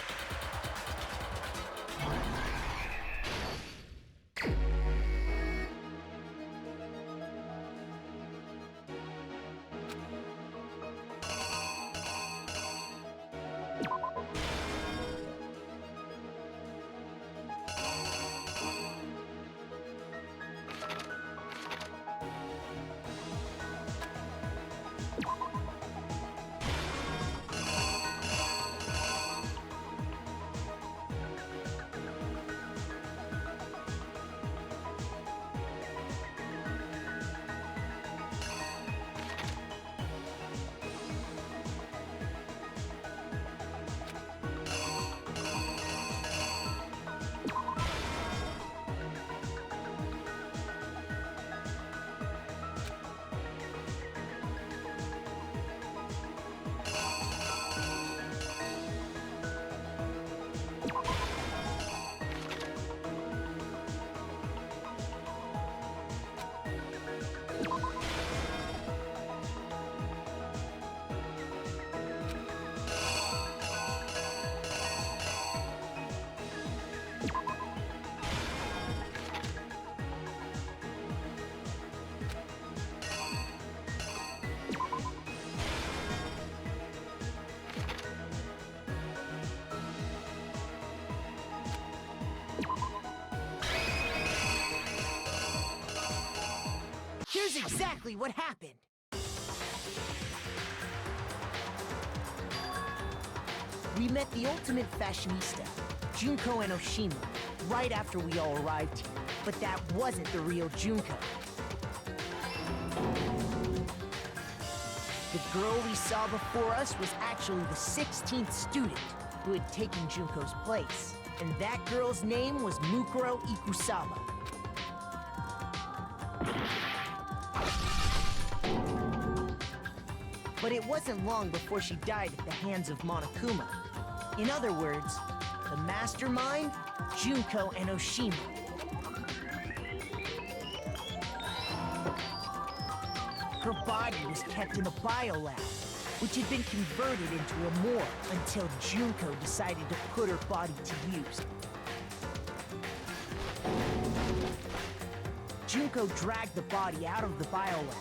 Here's exactly what happened. We met the ultimate fashionista, Junko Enoshima, right after we all arrived here. But that wasn't the real Junko. The girl we saw before us was actually the 16th student who had taken Junko's place. And that girl's name was Mukuro Ikusama. But it wasn't long before she died at the hands of Monokuma. In other words, the mastermind, Junko Enoshima. Her body was kept in a biolab, which had been converted into a morgue until Junko decided to put her body to use. Junko dragged the body out of the biolab,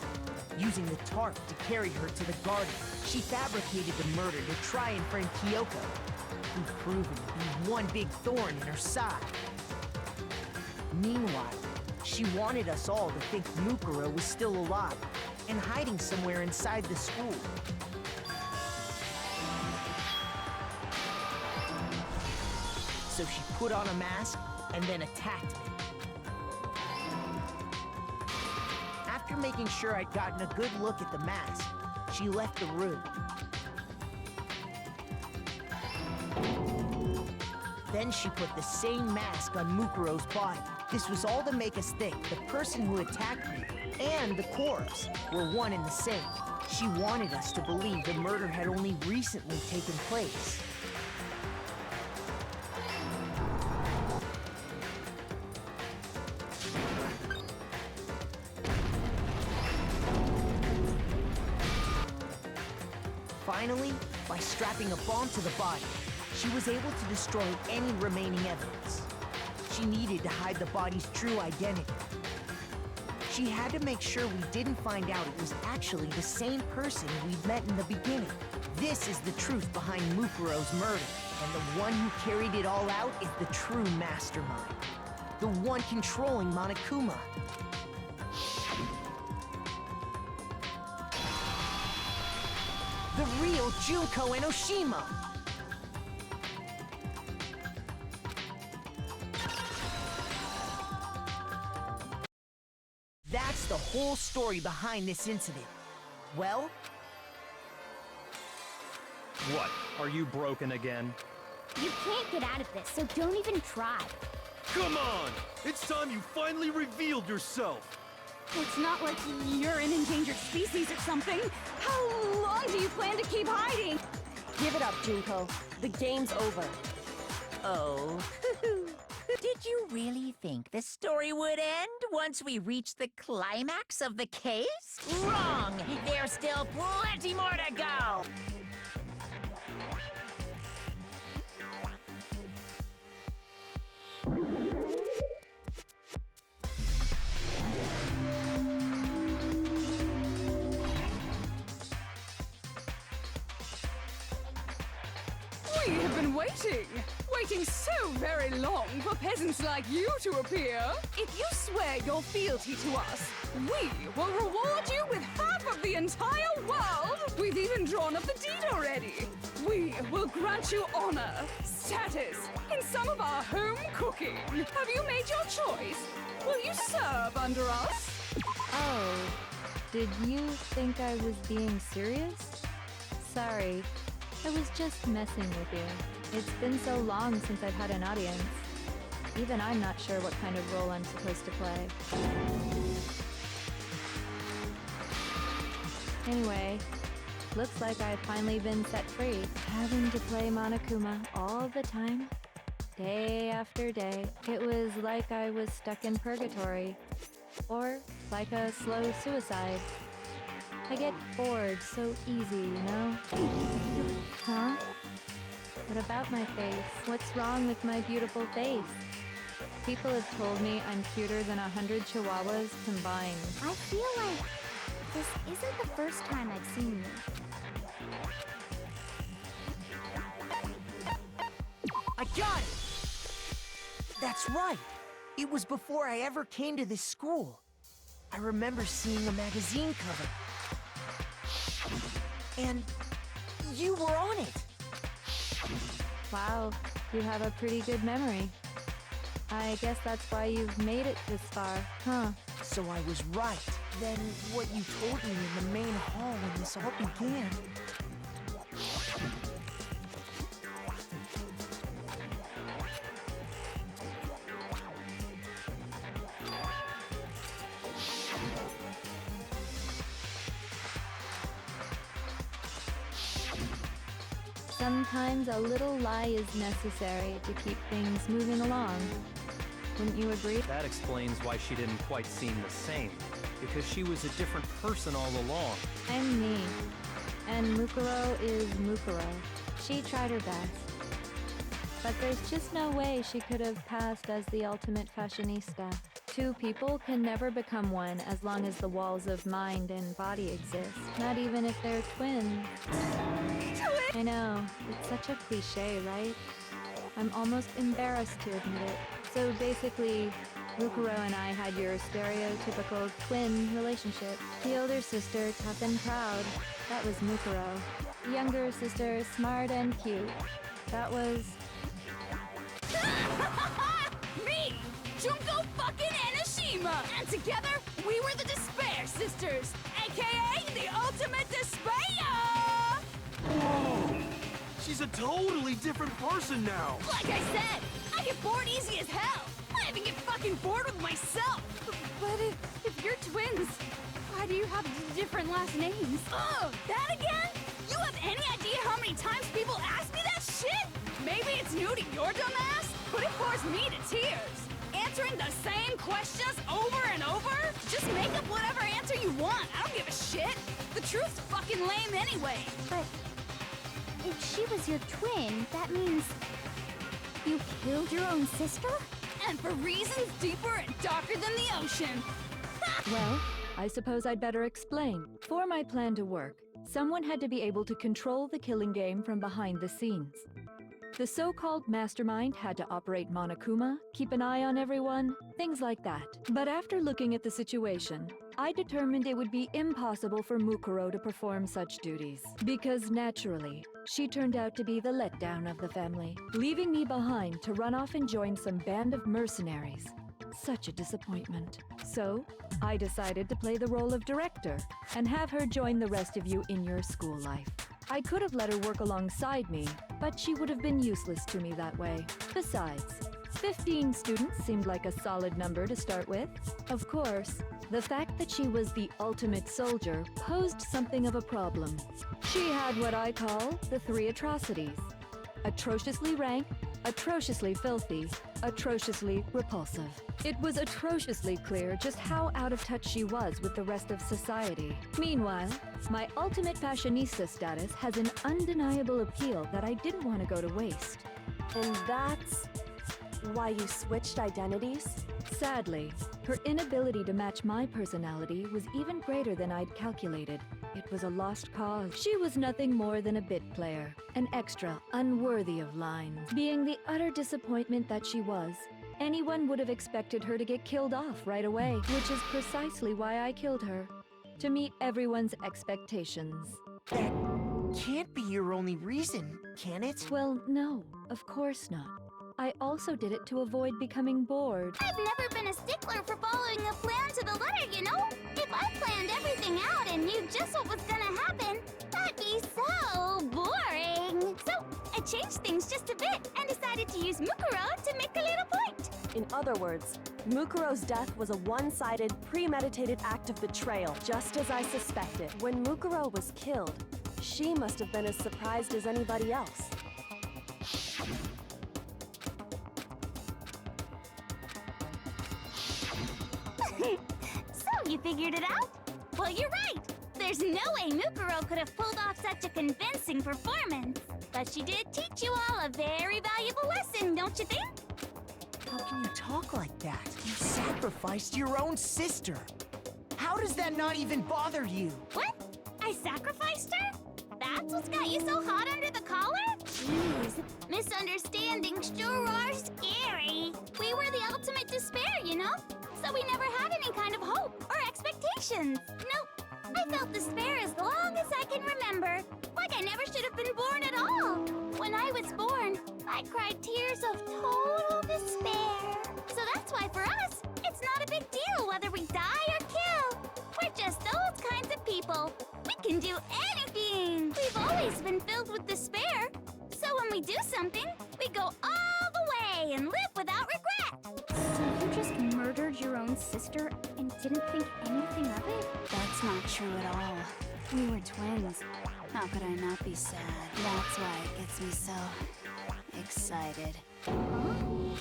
using the tarp to carry her to the garden. She fabricated the murder to try and frame Kyoko, who'd proven to be one big thorn in her side. Meanwhile, She wanted us all to think Mukuro was still alive and hiding somewhere inside the school. So she put on a mask and then attacked me. After making sure I'd gotten a good look at the mask, she left the room. Then she put the same mask on Mukuro's body. This was all to make us think the person who attacked me and the corpse were one and the same. She wanted us to believe the murder had only recently taken place. Finally, by strapping a bomb to the body, she was able to destroy any remaining evidence. She needed to hide the body's true identity. She had to make sure we didn't find out it was actually the same person we'd met in the beginning. This is the truth behind Mukuro's murder, and the one who carried it all out is the true mastermind. The one controlling Monokuma. The real Junko Enoshima! That's the whole story behind this incident. Well? What? Are you broken again? You can't get out of this, so don't even try. Come on! It's time you finally revealed yourself! It's not like you're an endangered species or something. How long do you plan to keep hiding? Give it up, Junko. The game's over. Oh. Did you really think the story would end once we reached the climax of the case? Wrong! There's still plenty more to go! We have been waiting so very long for peasants like you to appear. If you swear your fealty to us, we will reward you with half of the entire world. We've even drawn up the deed already. We will grant you honor, status, and some of our home cooking. Have you made your choice? Will you serve under us? Oh, did you think I was being serious? Sorry, I was just messing with you. It's been so long since I've had an audience. Even I'm not sure what kind of role I'm supposed to play. Anyway, looks like I've finally been set free. Having to play Monokuma all the time, day after day. It was like I was stuck in purgatory. Or like a slow suicide. I get bored so easy, you know? Huh? What about my face? What's wrong with my beautiful face? People have told me I'm cuter than 100 chihuahuas combined. I feel like this isn't the first time I've seen you. I got it! That's right! It was before I ever came to this school. I remember seeing a magazine cover. And you were on it. Wow, you have a pretty good memory. I guess that's why you've made it this far, huh? So I was right. Then what you told me in the main hall when this all began. Sometimes a little lie is necessary to keep things moving along. Wouldn't you agree? That explains why she didn't quite seem the same. Because she was a different person all along. I'm me. And Mukuro is Mukuro. She tried her best. But there's just no way she could have passed as the ultimate fashionista. Two people can never become one as long as the walls of mind and body exist. Not even if they're twins. I know, it's such a cliche, right? I'm almost embarrassed to admit it. So basically, Mukuro and I had your stereotypical twin relationship. The older sister, tough and proud. That was Mukuro. The younger sister, smart and cute. That was... Me! Junko fucking Enoshima! And together, we were the Despair Sisters, aka the Ultimate Despair! Whoa! She's a totally different person now! Like I said, I get bored easy as hell! I even get fucking bored with myself! But if you're twins, why do you have different last names? Oh, that again? You have any idea how many times people ask me that shit? Maybe it's new to your dumb ass, but it bores me to tears. Answering the same questions over and over? Just make up whatever answer you want. I don't give a shit. The truth's fucking lame anyway. But if she was your twin, that means you killed your own sister? And for reasons deeper and darker than the ocean. Well, I suppose I'd better explain. For my plan to work, someone had to be able to control the killing game from behind the scenes. The so-called mastermind had to operate Monokuma, keep an eye on everyone, things like that. But after looking at the situation, I determined it would be impossible for Mukuro to perform such duties. Because naturally, she turned out to be the letdown of the family, leaving me behind to run off and join some band of mercenaries. Such a disappointment. So, I decided to play the role of director and have her join the rest of you in your school life. I could have let her work alongside me, but she would have been useless to me that way. Besides, 15 students seemed like a solid number to start with. Of course, the fact that she was the ultimate soldier posed something of a problem. She had what I call the 3 atrocities. Atrociously rank, atrociously filthy, atrociously repulsive. It was atrociously clear just how out of touch she was with the rest of society. Meanwhile, my ultimate fashionista status has an undeniable appeal that I didn't want to go to waste. And that's why you switched identities? Sadly, her inability to match my personality was even greater than I'd calculated. It was a lost cause. She was nothing more than a bit player, an extra unworthy of lines. Being the utter disappointment that she was, anyone would have expected her to get killed off right away, which is precisely why I killed her. To meet everyone's expectations. That can't be your only reason, can it? Well, no, of course not. I also did it to avoid becoming bored. I've never been a stickler for following a plan to the letter, you know? If I planned everything out and knew just what was gonna happen, that'd be so boring. So I changed things just a bit and decided to use Mukuro to make a little point. In other words, Mukuro's death was a one-sided, premeditated act of betrayal, just as I suspected. When Mukuro was killed, she must have been as surprised as anybody else. So you figured it out? Well, you're right. There's no way Mukuro could have pulled off such a convincing performance. But she did teach you all a very valuable lesson, don't you think? How can you talk like that? You sacrificed your own sister. How does that not even bother you? What? I sacrificed her? That's what's got you so hot under the collar? Jeez, misunderstandings sure are scary. We were the ultimate despair, you know? So we never had any kind of hope or expectations. Nope. I felt despair as long as I can remember. Like I never should have been born at all. When I was born, I cried tears of total despair. So that's why for us, it's not a big deal whether we die or kill. We're just those kinds of people. We can do anything. We've always been filled with despair. So when we do something, we go all the way and live without regret. So you just murdered your own sister and didn't think anything of it? That's not true at all. We were twins. How could I not be sad? That's why it gets me so excited.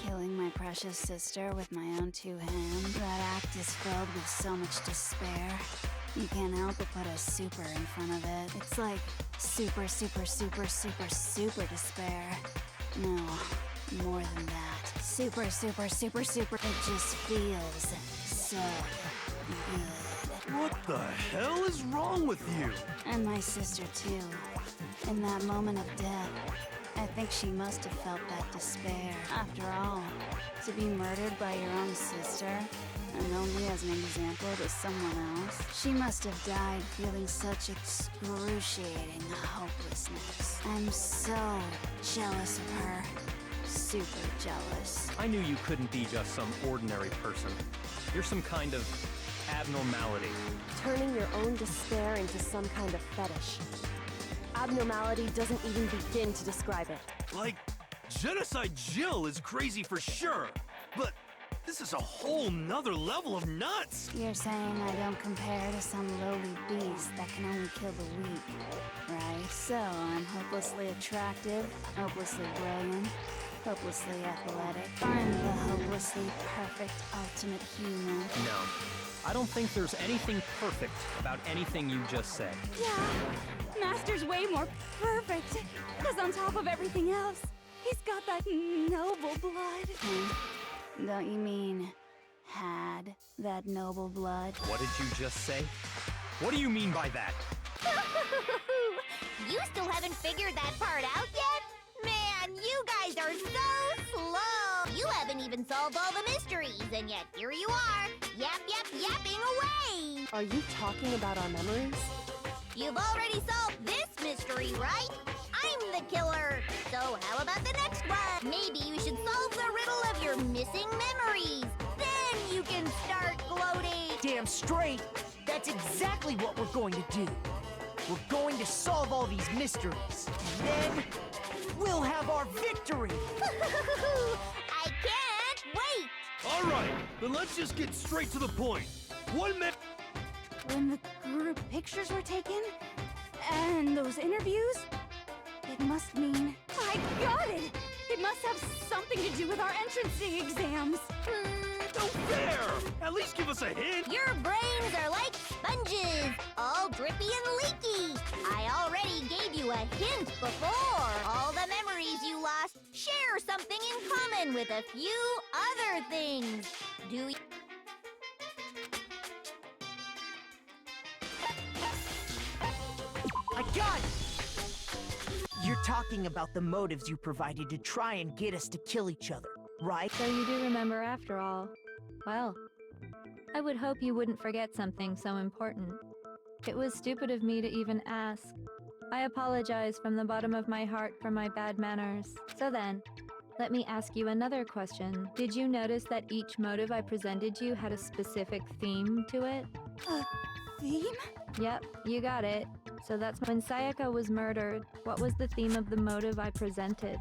Killing my precious sister with my own 2 hands. That act is filled with so much despair. You can't help but put a super in front of it. It's like super, super, super, super, super despair. No, more than that. Super, super, super, super. It just feels so good. What the hell is wrong with you? And my sister too. In that moment of death, I think she must have felt that despair. After all, to be murdered by your own sister, and only as an example to someone else, she must have died feeling such excruciating hopelessness. I'm so jealous of her. Super jealous. I knew you couldn't be just some ordinary person. You're some kind of abnormality. Turning your own despair into some kind of fetish. Abnormality doesn't even begin to describe it. Like, Genocide Jill is crazy for sure, but this is a whole nother level of nuts! You're saying I don't compare to some lowly beast that can only kill the weak, right? So I'm hopelessly attractive, hopelessly brilliant, hopelessly athletic. I'm the hopelessly perfect ultimate human. No. I don't think there's anything perfect about anything you just said. Yeah, Master's way more perfect. Because on top of everything else, he's got that noble blood. Don't you mean had that noble blood? What did you just say? What do you mean by that? You still haven't figured that part out yet? Man, you guys are so slow! You haven't even solved all the mysteries, and yet here you are, yapping away! Are you talking about our memories? You've already solved this mystery, right? I'm the killer! So how about the next one? Maybe you should solve the riddle of your missing memories. Then you can start gloating! Damn straight! That's exactly what we're going to do. We're going to solve all these mysteries. And then we'll have our victory! I can't wait! Alright, then let's just get straight to the point. When the group pictures were taken, and those interviews, it must mean... I got it! It must have something to do with our entrancing exams. No fair! At least give us a hint! Your brains are like sponges, all drippy and leaky. I already gave you a hint before. All the memories you lost share something in common with a few other things. Do you... I got it! You're talking about the motives you provided to try and get us to kill each other, right? So you do remember after all. Well, I would hope you wouldn't forget something so important. It was stupid of me to even ask. I apologize from the bottom of my heart for my bad manners. So then, let me ask you another question. Did you notice that each motive I presented you had a specific theme to it? Theme? Yep, you got it. So that's when Sayaka was murdered. What was the theme of the motive I presented?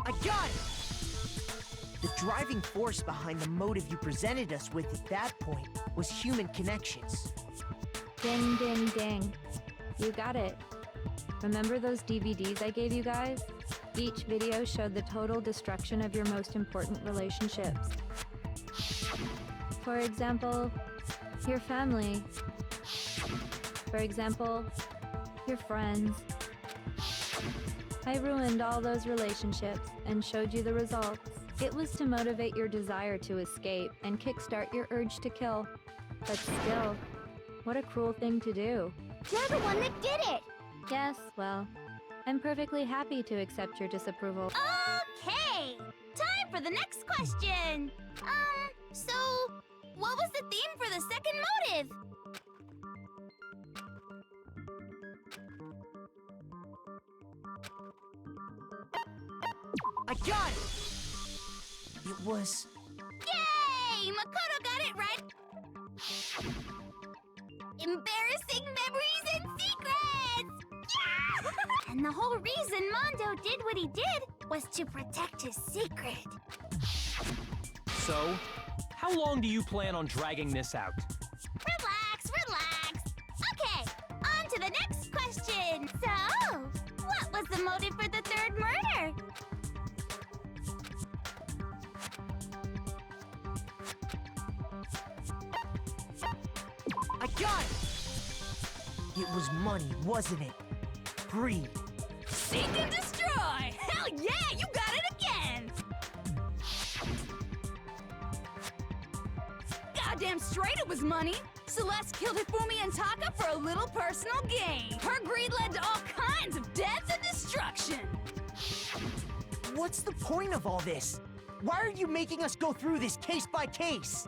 I got it! The driving force behind the motive you presented us with at that point was human connections. Ding, ding, ding. You got it. Remember those DVDs I gave you guys? Each video showed the total destruction of your most important relationships. For example, your family. For example, your friends. I ruined all those relationships and showed you the results. It was to motivate your desire to escape and kickstart your urge to kill. But still, what a cruel thing to do. You're the one that did it! Yes, well, I'm perfectly happy to accept your disapproval. Okay! Time for the next question! So, what was the theme for the second motive? I got it! It was... Yay! Makoto got it right! Embarrassing memories and secrets! Yeah! And the whole reason Mondo did what he did was to protect his secret. So, how long do you plan on dragging this out? Relax. Okay, on to the next question. So, what was the motive for the third murder? I got it! It was money, wasn't it? Greed. Seek and destroy! Hell yeah, you got it again! damn straight it was money. Celeste killed Hifumi and Taka for a little personal gain. Her greed led to all kinds of death and destruction. What's the point of all this? Why are you making us go through this case by case?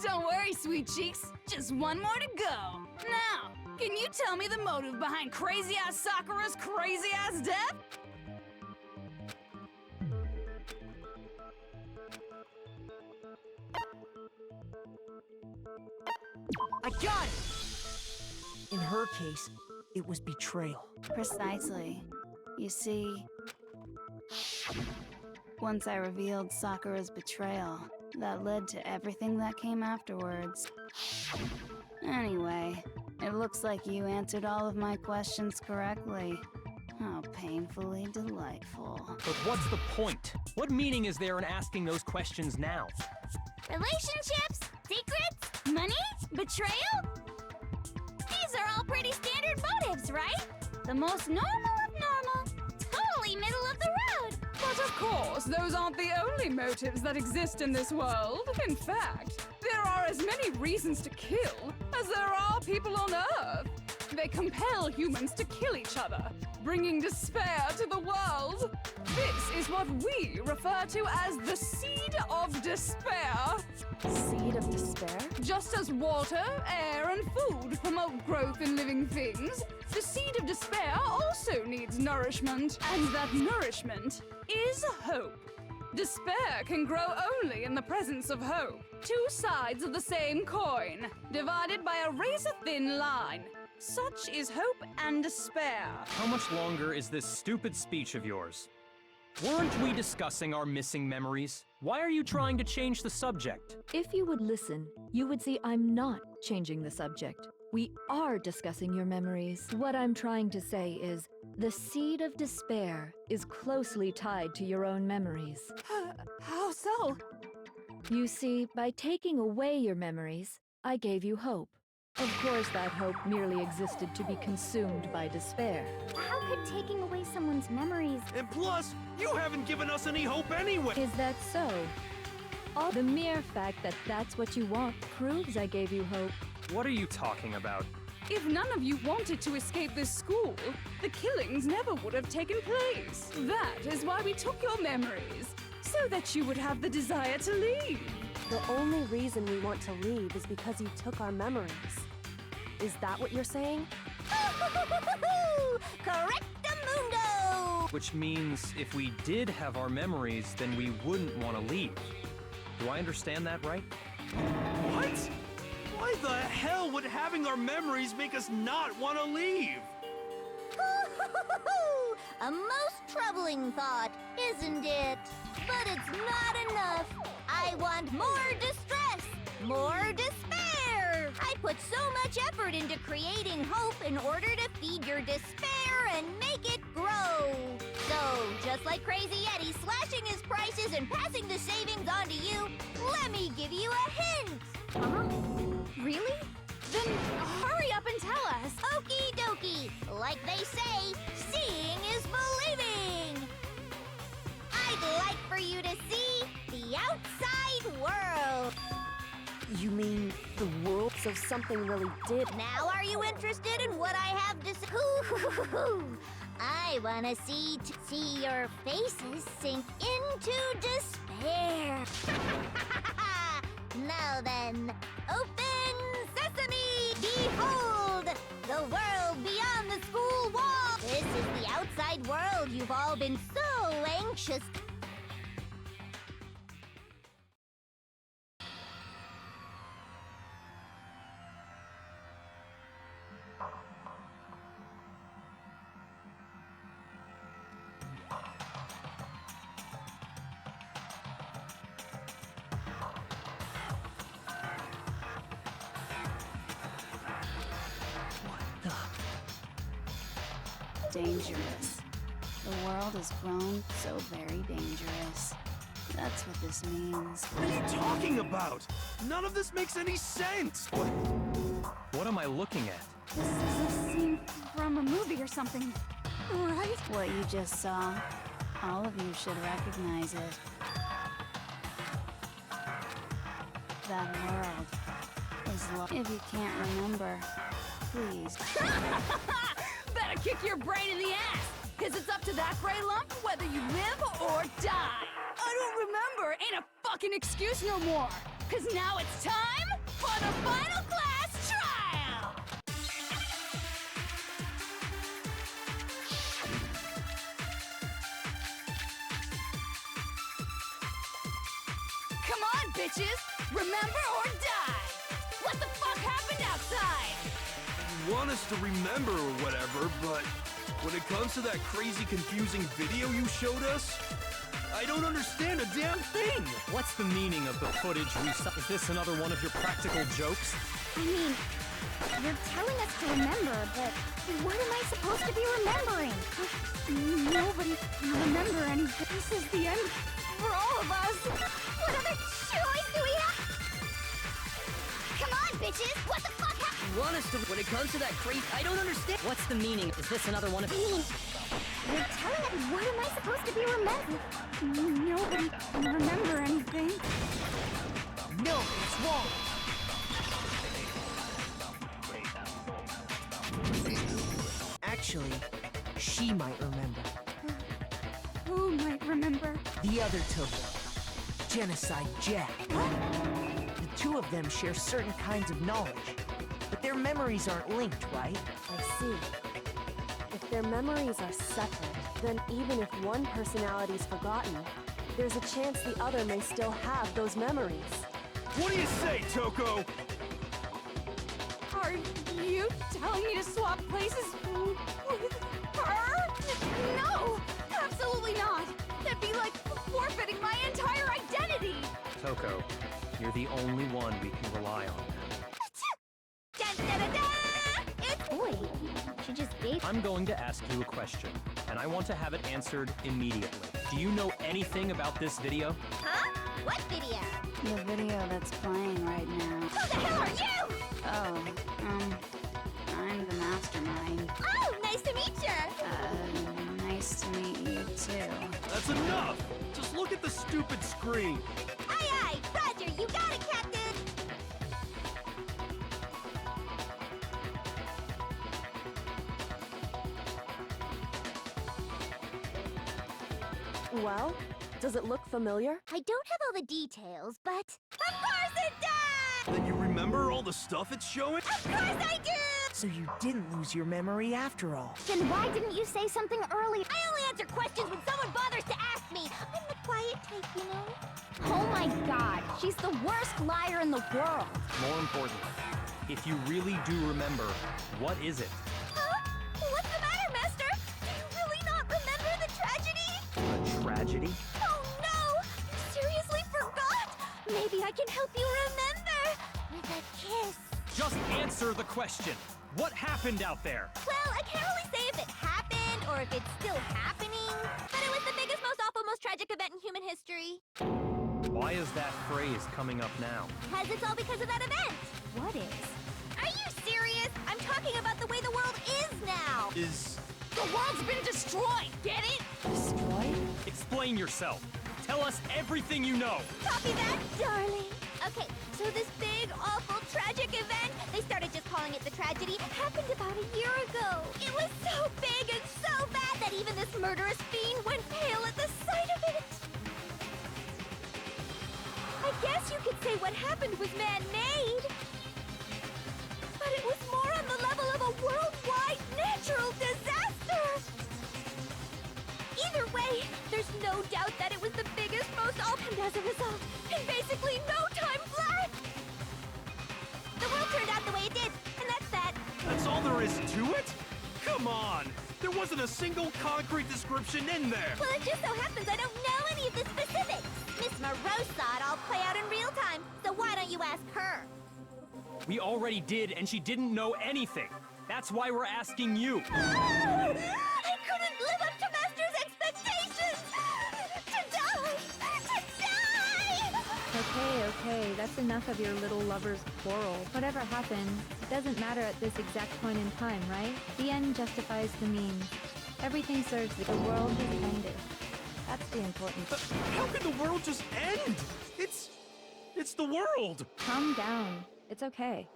Don't worry, sweet cheeks. Just one more to go. Now, can you tell me the motive behind crazy-ass Sakura's crazy-ass death? I got it! In her case, it was betrayal. Precisely. You see, once I revealed Sakura's betrayal, that led to everything that came afterwards. Anyway, it looks like you answered all of my questions correctly. How painfully delightful. But what's the point? What meaning is there in asking those questions now? Relationships? Secrets? Money? Betrayal? These are all pretty standard motives, right? The most normal of normal. Totally middle of the road. But of course, those aren't the only motives that exist in this world. In fact, there are as many reasons to kill as there are people on Earth. They compel humans to kill each other, bringing despair to the world. This is what we refer to as the seed of despair. Seed of despair? Just as water, air, and food promote growth in living things, the seed of despair also needs nourishment, and that nourishment is hope. Despair can grow only in the presence of hope. Two sides of the same coin, divided by a razor-thin line. Such is hope and despair. How much longer is this stupid speech of yours? Weren't we discussing our missing memories? Why are you trying to change the subject? If you would listen, you would see I'm not changing the subject. We are discussing your memories. What I'm trying to say is, the seed of despair is closely tied to your own memories. How so? You see, by taking away your memories, I gave you hope. Of course, that hope merely existed to be consumed by despair. How could taking away someone's memories... And plus, you haven't given us any hope anyway! Is that so? All the mere fact that that's what you want proves I gave you hope. What are you talking about? If none of you wanted to escape this school, the killings never would have taken place. That is why we took your memories, so that you would have the desire to leave. The only reason we want to leave is because you took our memories. Is that what you're saying? Correctamundo! Which means if we did have our memories, then we wouldn't want to leave. Do I understand that right? What? Why the hell would having our memories make us not want to leave? A most troubling thought, isn't it? But it's not enough. I want more distress, more despair. I put so much effort into creating hope in order to feed your despair and make it grow. So, just like Crazy Eddie slashing his prices and passing the savings on to you, let me give you a hint. Huh? Really? Then hurry up and tell us. Okie dokie. Like they say, seeing is believing. I'd like for you to see the outside world. You mean the world? So something really did. Now are you interested in what I have to say? I want to see your faces sink into despair. Now then, open sesame! Behold, the world beyond the school wall! This is the outside world you've all been so anxious. Dangerous. The world has grown so very dangerous. That's what this means. What are you talking about? None of this makes any sense! What am I looking at? This is a scene from a movie or something, right? What you just saw, all of you should recognize it. that world. If you can't remember, please. Better kick your brain in the ass, because it's up to that gray lump whether you live or die. I don't remember ain't a fucking excuse no more, because now it's time for the final class trial! Come on, bitches! Remember or die! What the fuck happened outside? You want us to remember or whatever, but when it comes to that crazy, confusing video you showed us, I don't understand a damn thing! What's the meaning of the footage we saw? Is this another one of your practical jokes? I mean, you're telling us to remember, but what am I supposed to be remembering? Nobody can remember anything. This is the end for all of us. What other choice do we have? Come on, bitches! What the fuck happened? You want us to, when it comes to that crazy, I don't understand. What's the meaning? Is this another one of... You're telling us what am I supposed to be remembering? Nobody can remember anything. No, it's wrong. Actually, she might remember. Who might remember? The other Toko, Genocide Jack. The two of them share certain kinds of knowledge, but their memories aren't linked, right? I see. If their memories are separate, then even if one personality's forgotten, there's a chance the other may still have those memories. What do you say, Toko? Are you telling me to swap places with her? No! Absolutely not! That'd be like forfeiting my entire identity! Toko, you're the only one we can rely on now. Dun-da-da-da! It's... Boy, she just gave... I'm going to ask you a question, and I want to have it answered immediately. Do you know anything about this video? Huh? What video? The video that's playing right now. Who the hell are you? Oh, I'm the mastermind. Oh, nice to meet you! Nice to meet you too. That's enough! Just look at the stupid screen! Aye, aye! Roger, you got it, Captain! Well, does it look familiar? I don't have all the details, but... Of course it does! Then you remember all the stuff it's showing? Of course I do! So you didn't lose your memory after all. Then why didn't you say something earlier? I only answer questions when someone bothers to ask me. I'm the quiet type, you know? Oh my god, she's the worst liar in the world. More importantly, if you really do remember, what is it? Huh? What's the matter, Master? Do you really not remember the tragedy? A tragedy? Oh no! You seriously forgot? Maybe I can help you remember with a kiss. Just answer the question. What happened out there? Well, I can't really say if it happened or if it's still happening, but it was the biggest, most awful, most tragic event in human history. Why is that phrase coming up now? Because it's all because of that event. What is? Are you serious? I'm talking about the way the world is now. Is... The world's been destroyed, get it? Destroyed? Explain yourself. Tell us everything you know. Copy that, darling. Okay, so this big, awful, tragic event, they started just calling it the tragedy, happened about a year ago. It was so big and so bad that even this murderous fiend went pale at the sight of it. I guess you could say what happened was man-made. But it was more on the level of a worldwide natural disaster. Either way, there's no doubt that it was the biggest, most awful, and as a result, in basically no time flat. The world turned out the way it did, and that's that. That's all there is to it? Come on! There wasn't a single concrete description in there! Well, it just so happens I don't know any of the specifics. Miss Moreau saw it all play out in real time, so why don't you ask her? We already did, and she didn't know anything. That's why we're asking you. I couldn't live up to Master's expectations! To die! Okay, that's enough of your little lover's quarrel. Whatever happened, it doesn't matter at this exact point in time, right? The end justifies the means. Everything serves the world has ended. That's the important thing. How can the world just end? It's It's the world! Calm down. It's okay.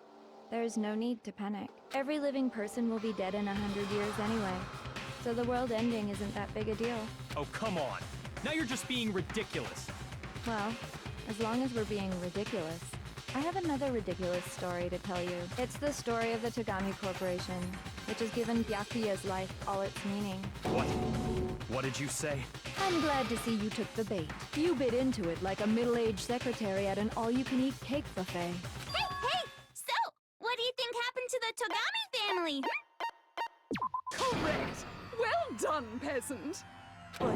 There's no need to panic. Every living person will be dead in 100 years anyway. So the world ending isn't that big a deal. Oh, come on. Now you're just being ridiculous. Well, as long as we're being ridiculous. I have another ridiculous story to tell you. It's the story of the Togami Corporation, which has given Byakuya's life all its meaning. What? What did you say? I'm glad to see you took the bait. You bit into it like a middle-aged secretary at an all-you-can-eat cake buffet. Hey! So, what do you think happened to the Togami family? Correct! Well done, peasant! But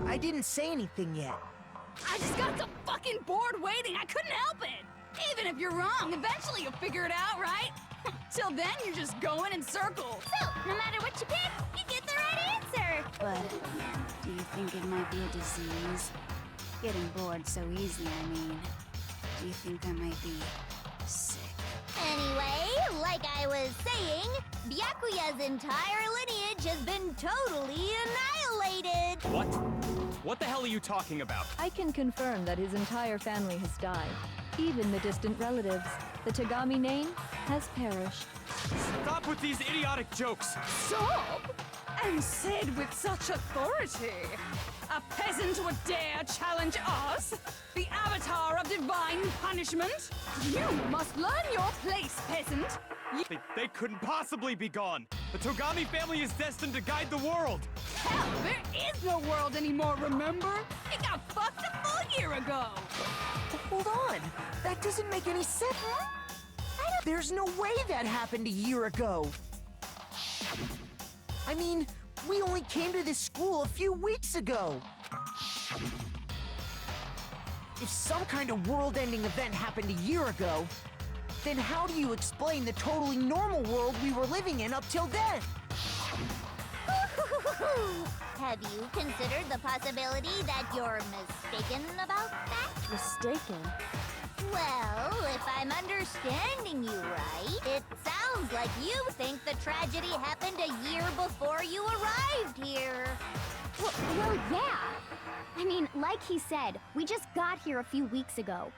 I didn't say anything yet. I just got so fucking bored waiting, I couldn't help it! Even if you're wrong, eventually you'll figure it out, right? Till then, you're just going in circles. So, no matter what you pick, you get the right answer! But do you think it might be a disease? Getting bored so easy, I mean. Do you think I might be sick? Anyway, like I was saying, Byakuya's entire lineage has been totally annihilated! What? What the hell are you talking about? I can confirm that his entire family has died. Even the distant relatives. The Togami name has perished. Stop with these idiotic jokes! Stop! And said with such authority. A peasant would dare challenge us? The avatar of divine punishment? You must learn your place, peasant! They couldn't possibly be gone! The Togami family is destined to guide the world! Hell, there is no world anymore, remember? It got fucked a full year ago! But hold on. That doesn't make any sense. There's no way that happened a year ago. I mean, we only came to this school a few weeks ago. If some kind of world-ending event happened a year ago, then how do you explain the totally normal world we were living in up till then? Have you considered the possibility that you're mistaken about that? Mistaken? Well, if I'm understanding you right, it sounds like you think the tragedy happened a year before you arrived here. Well, yeah. I mean, like he said, we just got here a few weeks ago.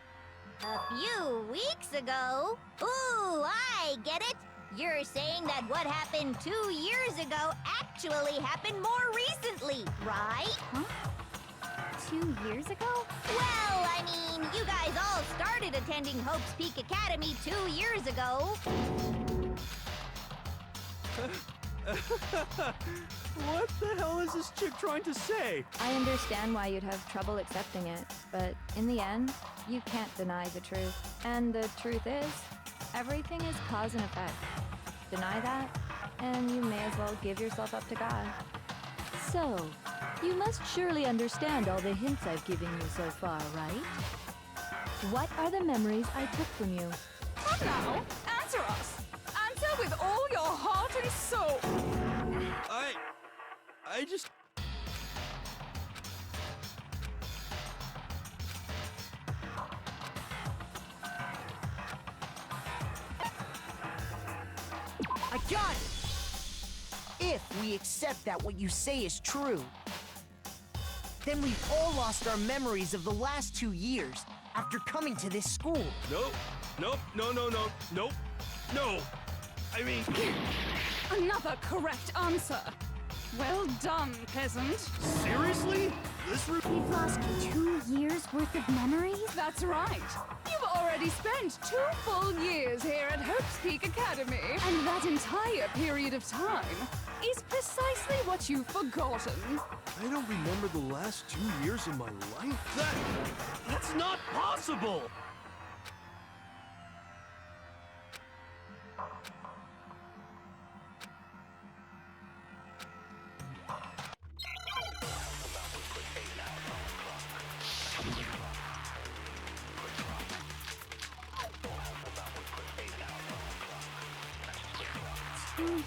A few weeks ago? Ooh, I get it. You're saying that what happened 2 years ago actually happened more recently, right? Huh? 2 years ago? Well, I mean, you guys all started attending Hope's Peak Academy 2 years ago. What the hell is this chick trying to say? I understand why you'd have trouble accepting it, but in the end, you can't deny the truth. And the truth is, everything is cause and effect. Deny that, and you may as well give yourself up to God. So, you must surely understand all the hints I've given you so far, right? What are the memories I took from you? Come now, answer us! Answer with all your heart and soul! I just... I got it! If we accept that what you say is true, then we've all lost our memories of the last 2 years after coming to this school. Nope. No. I mean... Another correct answer. Well done, peasant. Seriously? We've lost 2 years worth of memories? That's right. You've already spent 2 full years here at Hope's Peak Academy. And that entire period of time is precisely what you've forgotten. I don't remember the last 2 years of my life. That's not possible!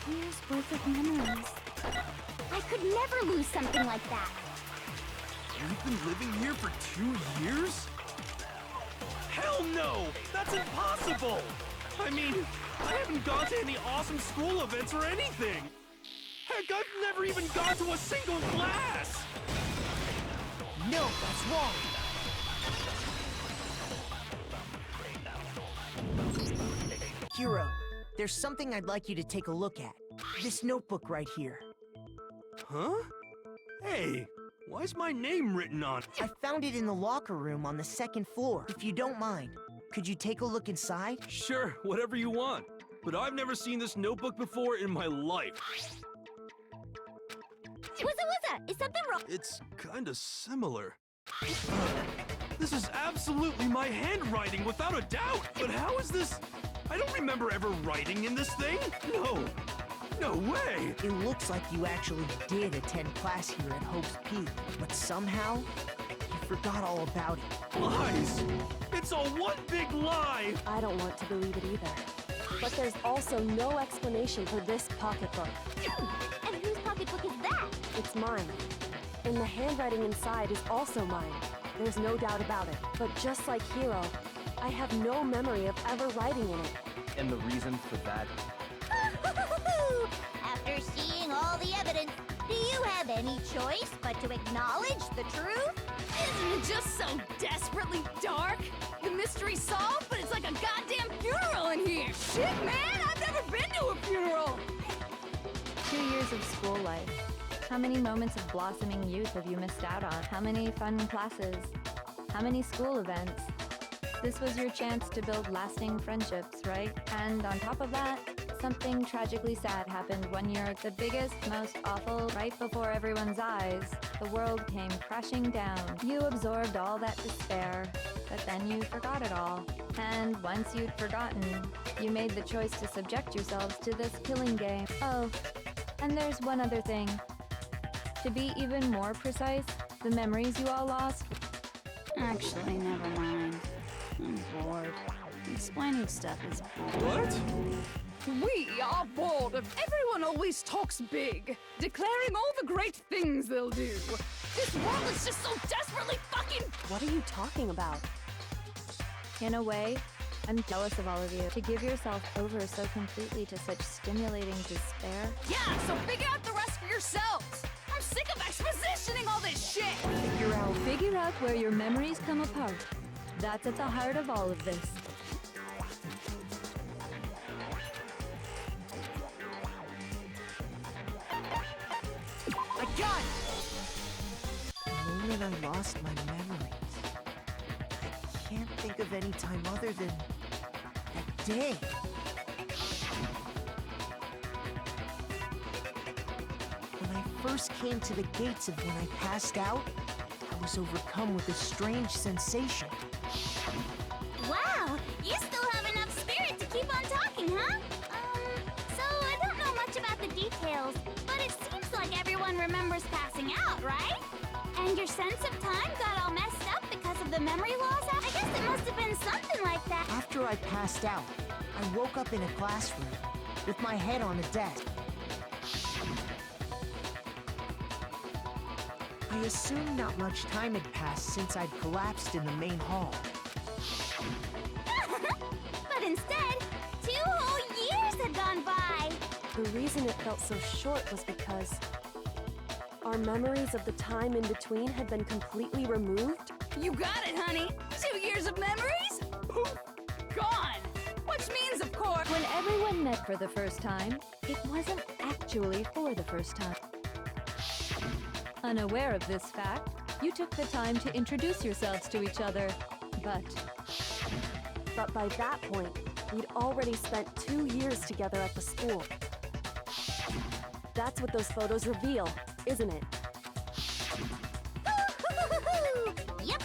Years worth of memories. I could never lose something like that. You've been living here for 2 years? Hell no! That's impossible! I mean, I haven't gone to any awesome school events or anything! Heck, I've never even gone to a single class! No, that's wrong. Hero, there's something I'd like you to take a look at. This notebook right here. Huh? Hey, why's my name written on it? I found it in the locker room on the second floor. If you don't mind, could you take a look inside? Sure, whatever you want. But I've never seen this notebook before in my life. Wuzza, is something wrong? It's kinda similar. This is absolutely my handwriting, without a doubt! But how is this? I don't remember ever writing in this thing! No way! It looks like you actually did attend class here at Hope's Peak, but somehow, you forgot all about it. Lies! It's all one big lie! I don't want to believe it either. But there's also no explanation for this pocketbook. And whose pocketbook is that? It's mine. And the handwriting inside is also mine. There's no doubt about it. But just like Hero, I have no memory of ever writing in it. And the reason for that? After seeing all the evidence, do you have any choice but to acknowledge the truth? Isn't it just so desperately dark? The mystery's solved, but it's like a goddamn funeral in here. Shit, man, I've never been to a funeral. 2 years of school life. How many moments of blossoming youth have you missed out on? How many fun classes? How many school events? This was your chance to build lasting friendships, right? And on top of that, something tragically sad happened one year. The biggest, most awful, right before everyone's eyes. The world came crashing down. You absorbed all that despair, but then you forgot it all. And once you'd forgotten, you made the choice to subject yourselves to this killing game. Oh, and there's one other thing. To be even more precise, the memories you all lost. Actually, never mind. I'm bored. Explaining stuff is boring. What? We are bored of everyone always talks big, declaring all the great things they'll do. This world is just so desperately fucking... What are you talking about? In a way, I'm jealous of all of you. To give yourself over so completely to such stimulating despair. Yeah, so figure out the rest for yourselves. I'm sick of expositioning all this shit. Figure out where your memories come apart. That's at the heart of all of this. I got it! The moment I lost my memories, I can't think of any time other than that day. When I first came to the gates of when I passed out, I was overcome with a strange sensation. Wow, you still have enough spirit to keep on talking, huh? So I don't know much about the details, but it seems like everyone remembers passing out, right? And your sense of time got all messed up because of the memory loss? I guess it must have been something like that. After I passed out, I woke up in a classroom with my head on a desk. I assumed not much time had passed since I'd collapsed in the main hall. But instead, 2 whole years had gone by. The reason it felt so short was because our memories of the time in between had been completely removed. You got it, honey. 2 years of memories? Poof, gone. Which means, of course... When everyone met for the first time, it wasn't actually for the first time. Unaware of this fact, you took the time to introduce yourselves to each other, but by that point, we'd already spent 2 years together at the school. That's what those photos reveal, isn't it? Yep,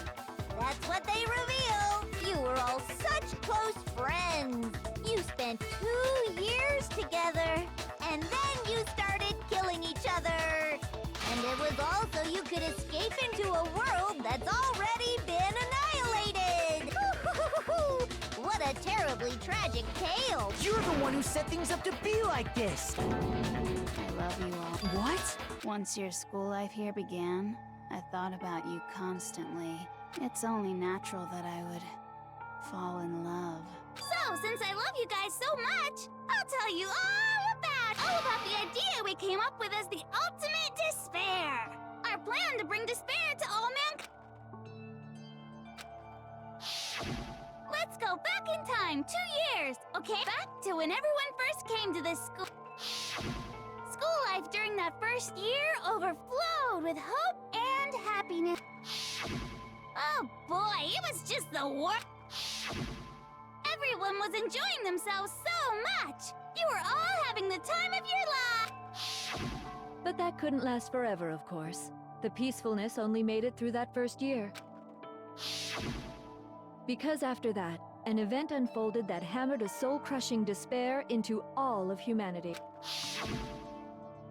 that's what they reveal. You were all such close friends. You spent 2 years together, and then you started killing each other. And it was all so you could escape into a world that's already been annihilated. What a terribly tragic tale. You're the one who set things up to be like this! I love you all. What? Once your school life here began, I thought about you constantly. It's only natural that I would fall in love. So, since I love you guys so much, I'll tell you all about the idea we came up with as the ultimate despair. Our plan to bring despair to all mankind. Let's go go back in time 2 years, okay? Back to when everyone first came to this school. School life during that first year overflowed with hope and happiness. Oh boy, it was just the worst. Everyone was enjoying themselves so much. You were all having the time of your life. But that couldn't last forever, of course. The peacefulness only made it through that first year. Because after that, an event unfolded that hammered a soul-crushing despair into all of humanity.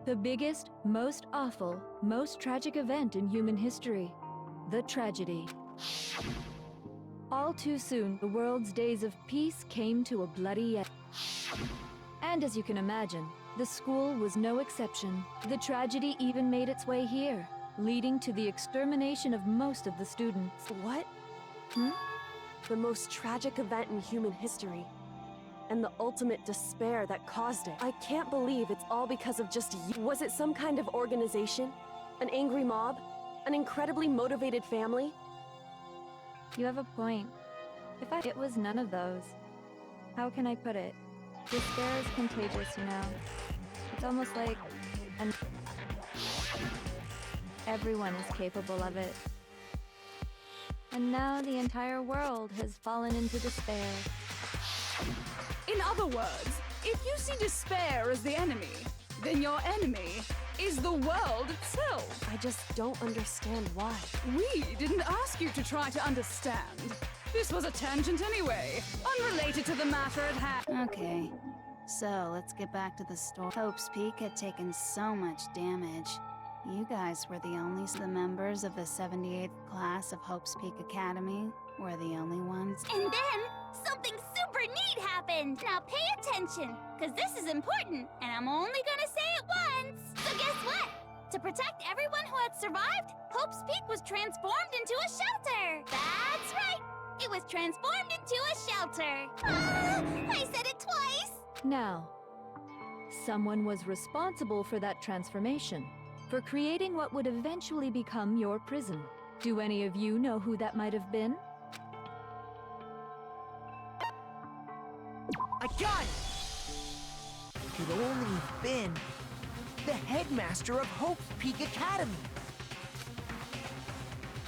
The biggest, most awful, most tragic event in human history. The tragedy. All too soon, the world's days of peace came to a bloody end. And as you can imagine, the school was no exception. The tragedy even made its way here, leading to the extermination of most of the students. What? The most tragic event in human history. And the ultimate despair that caused it. I can't believe it's all because of just you. Was it some kind of organization? An angry mob? An incredibly motivated family? You have a point. It was none of those. How can I put it? Despair is contagious, you know. It's almost like everyone is capable of it. And now the entire world has fallen into despair. In other words, if you see despair as the enemy, then your enemy is the world itself. I just don't understand why. We didn't ask you to try to understand. This was a tangent anyway, unrelated to the matter at hand. Okay, so let's get back to the story. Hope's Peak had taken so much damage. You guys were the members of the 78th class of Hope's Peak Academy were the only ones. And then, something super neat happened! Now pay attention, because this is important, and I'm only gonna say it once! So guess what? To protect everyone who had survived, Hope's Peak was transformed into a shelter! That's right! It was transformed into a shelter! Ah, I said it twice! Now, someone was responsible for that transformation, for creating what would eventually become your prison. Do any of you know who that might have been? I got it! It could only have been the headmaster of Hope's Peak Academy.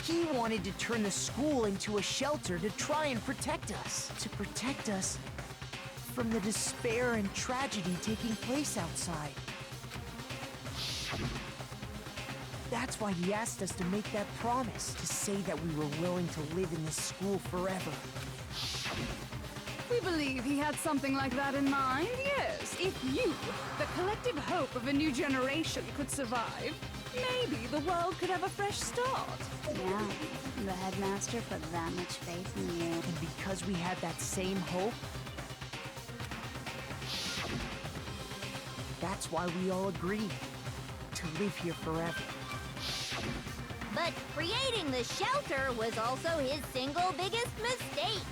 He wanted to turn the school into a shelter to try and protect us. To protect us from the despair and tragedy taking place outside. That's why he asked us to make that promise, to say that we were willing to live in this school forever. We believe he had something like that in mind, yes. If you, the collective hope of a new generation, could survive, maybe the world could have a fresh start. Yeah, the headmaster put that much faith in you. And because we had that same hope, that's why we all agreed to live here forever. But creating the shelter was also his single biggest mistake.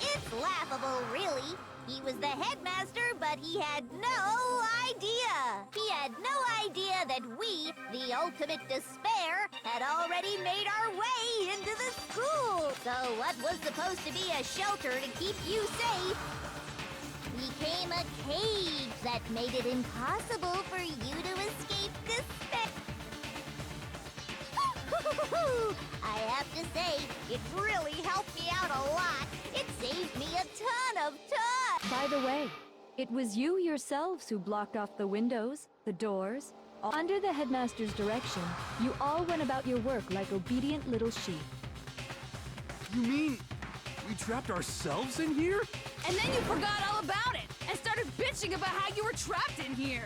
It's laughable, really. He was the headmaster, but he had no idea. He had no idea that we, the ultimate despair, had already made our way into the school. So what was supposed to be a shelter to keep you safe became a cage that made it impossible for you to escape despair. I have to say, it really helped me out a lot. It saved me a ton of time. By the way, it was you yourselves who blocked off the windows, the doors. Under the headmaster's direction, you all went about your work like obedient little sheep. You mean we trapped ourselves in here? And then you forgot all about it and started bitching about how you were trapped in here.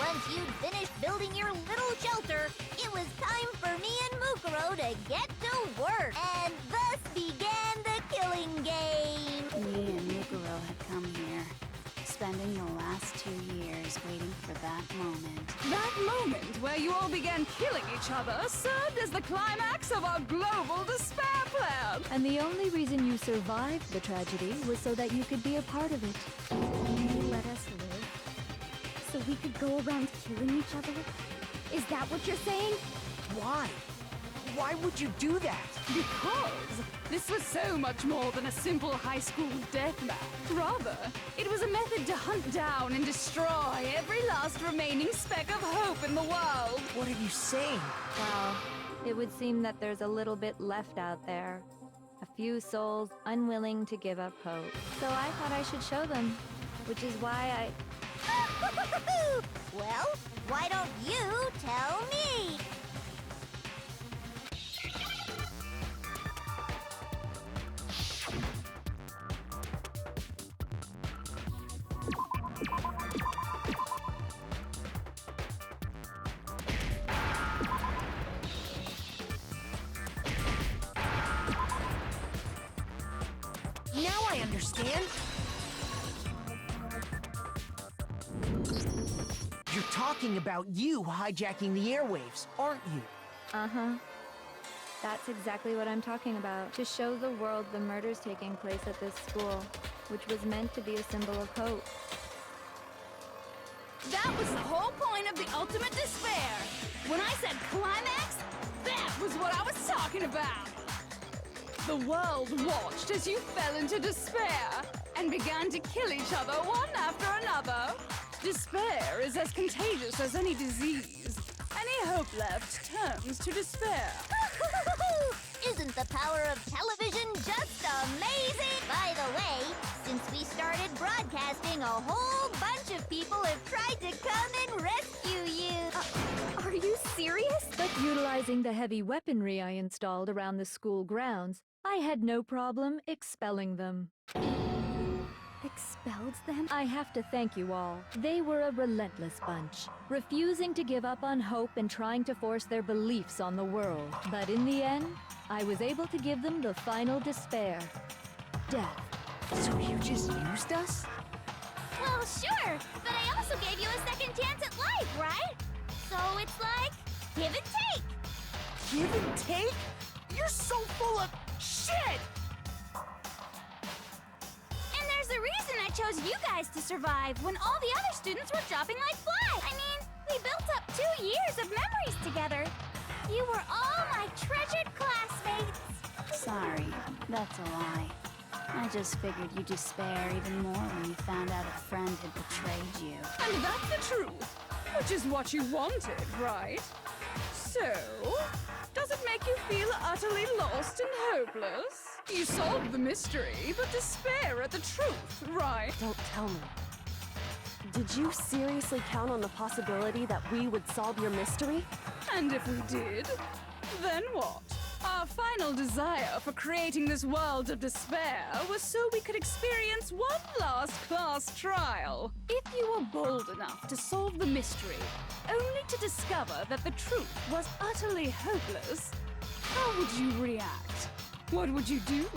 Once you'd finished building your little shelter, it was time for me and Mukuro to get to work. And thus began the killing game. Me and Mukuro had come here, spending the last 2 years waiting for that moment. That moment where you all began killing each other served as the climax of our global despair plan. And the only reason you survived the tragedy was so that you could be a part of it. You let us live so we could go around killing each other? Is that what you're saying? Why? Why would you do that? Because this was so much more than a simple high school deathmatch. Rather, it was a method to hunt down and destroy every last remaining speck of hope in the world. What are you saying? Well, it would seem that there's a little bit left out there. A few souls unwilling to give up hope. So I thought I should show them, which is why Well, why don't you tell me? Now I understand. You're talking about you hijacking the airwaves, aren't you? Uh-huh. That's exactly what I'm talking about. To show the world the murders taking place at this school, which was meant to be a symbol of hope. That was the whole point of the ultimate despair. When I said climax, that was what I was talking about. The world watched as you fell into despair and began to kill each other one after another. Despair is as contagious as any disease. Any hope left turns to despair. Isn't the power of television just amazing? By the way, since we started broadcasting, a whole bunch of people have tried to come and rescue you. Are you serious? But utilizing the heavy weaponry I installed around the school grounds, I had no problem expelling them. Expelled them? I have to thank you all. They were a relentless bunch, refusing to give up on hope and trying to force their beliefs on the world. But in the end, I was able to give them the final despair. Death. So you just used us? Well, sure, but I also gave you a second chance at life, right? So it's like, give and take. Give and take? You're so full of shit! And there's a reason I chose you guys to survive when all the other students were dropping like flies. I mean, we built up 2 years of memories together. You were all my treasured classmates. Sorry, that's a lie. I just figured you'd despair even more when you found out a friend had betrayed you. And that's the truth, which is what you wanted, right? So, does it make you feel utterly lost and hopeless? You solved the mystery, but despair at the truth, right? Don't tell me. Did you seriously count on the possibility that we would solve your mystery? And if we did, then what? Our final desire for creating this world of despair was so we could experience one last class trial. If you were bold enough to solve the mystery, only to discover that the truth was utterly hopeless, how would you react? What would you do?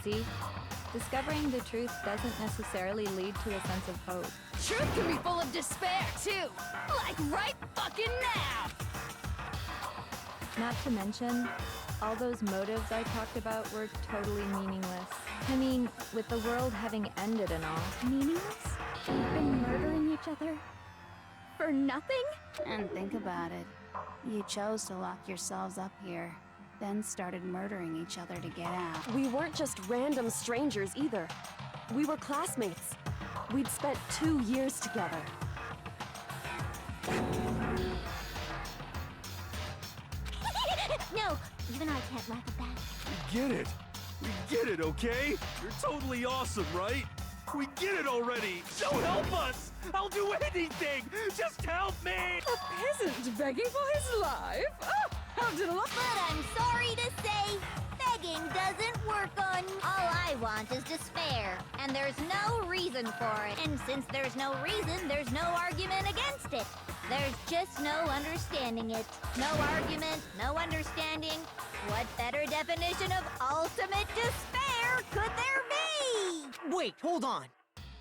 See? Discovering the truth doesn't necessarily lead to a sense of hope. Truth can be full of despair, too. Like right fucking now. Not to mention, all those motives I talked about were totally meaningless. I mean, with the world having ended and all. Meaningless? We've been murdering each other? For nothing? And think about it. You chose to lock yourselves up here, then started murdering each other to get out. We weren't just random strangers either. We were classmates. We'd spent 2 years together. No, even I can't laugh at that. We get it. We get it, okay? You're totally awesome, right? We get it already. So help us. I'll do anything. Just help me. A peasant begging for his life? Oh, how delightful. But I'm sorry to say, begging doesn't work on... All I want is despair, and there's no reason for it. And since there's no reason, there's no argument against it. There's just no understanding it. No argument, no understanding. What better definition of ultimate despair could there be? Wait, hold on.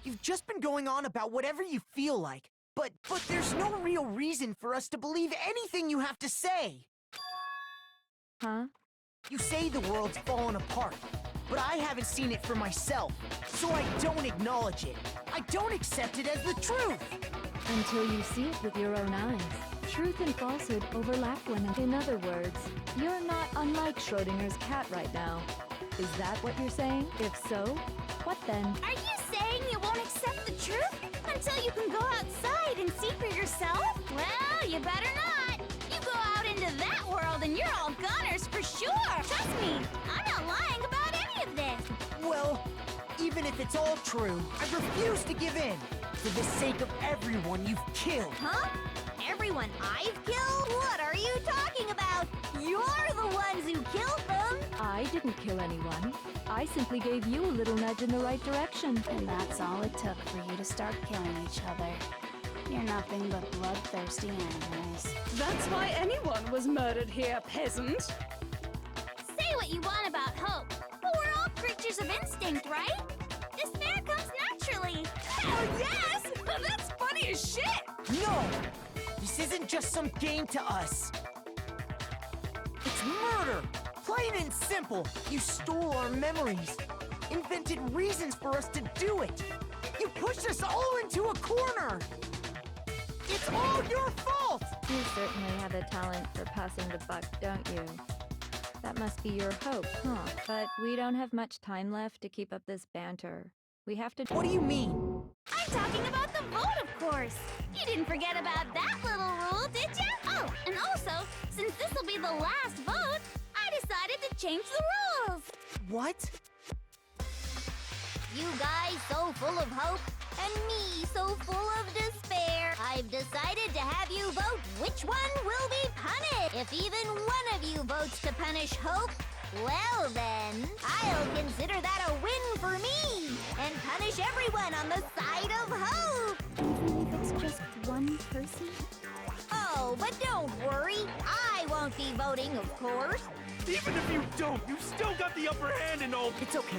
You've just been going on about whatever you feel like, but there's no real reason for us to believe anything you have to say. Huh? You say the world's fallen apart, but I haven't seen it for myself, so I don't acknowledge it. I don't accept it as the truth. Until you see it with your own eyes. Truth and falsehood overlap one another. In other words, you're not unlike Schrodinger's cat right now. Is that what you're saying? If so, what then? Are you saying you won't accept the truth until you can go outside and see for yourself? Well, you better not. You go out into that world and you're all goners for sure. Trust me, I'm not lying about any of this. Well, even if it's all true, I refuse to give in. For the sake of everyone you've killed. Huh? Everyone I've killed? What are you talking about? You're the ones who killed them! I didn't kill anyone. I simply gave you a little nudge in the right direction. And that's all it took for you to start killing each other. You're nothing but bloodthirsty animals. That's why anyone was murdered here, peasant. Say what you want about hope, but we're all creatures of instinct, right? Despair comes naturally. Oh, yes! That's funny as shit! No! This isn't just some game to us. It's murder! Plain and simple. You stole our memories. Invented reasons for us to do it. You pushed us all into a corner. It's all your fault! You certainly have a talent for passing the buck, don't you? That must be your hope, huh? But we don't have much time left to keep up this banter. We have to— What do you mean? I'm talking about the vote, of course. You didn't forget about that little rule, did you? Oh, and also, since this will be the last vote, I decided to change the rules. What? You guys so full of hope, and me so full of despair. I've decided to have you vote which one will be punished. If even one of you votes to punish Hope, well then, I'll consider that a win for me, and punish everyone on the side of Hope. Even if it's just one person? Oh, but don't worry, I won't be voting, of course. Even if you don't, you've still got the upper hand and all. It's okay.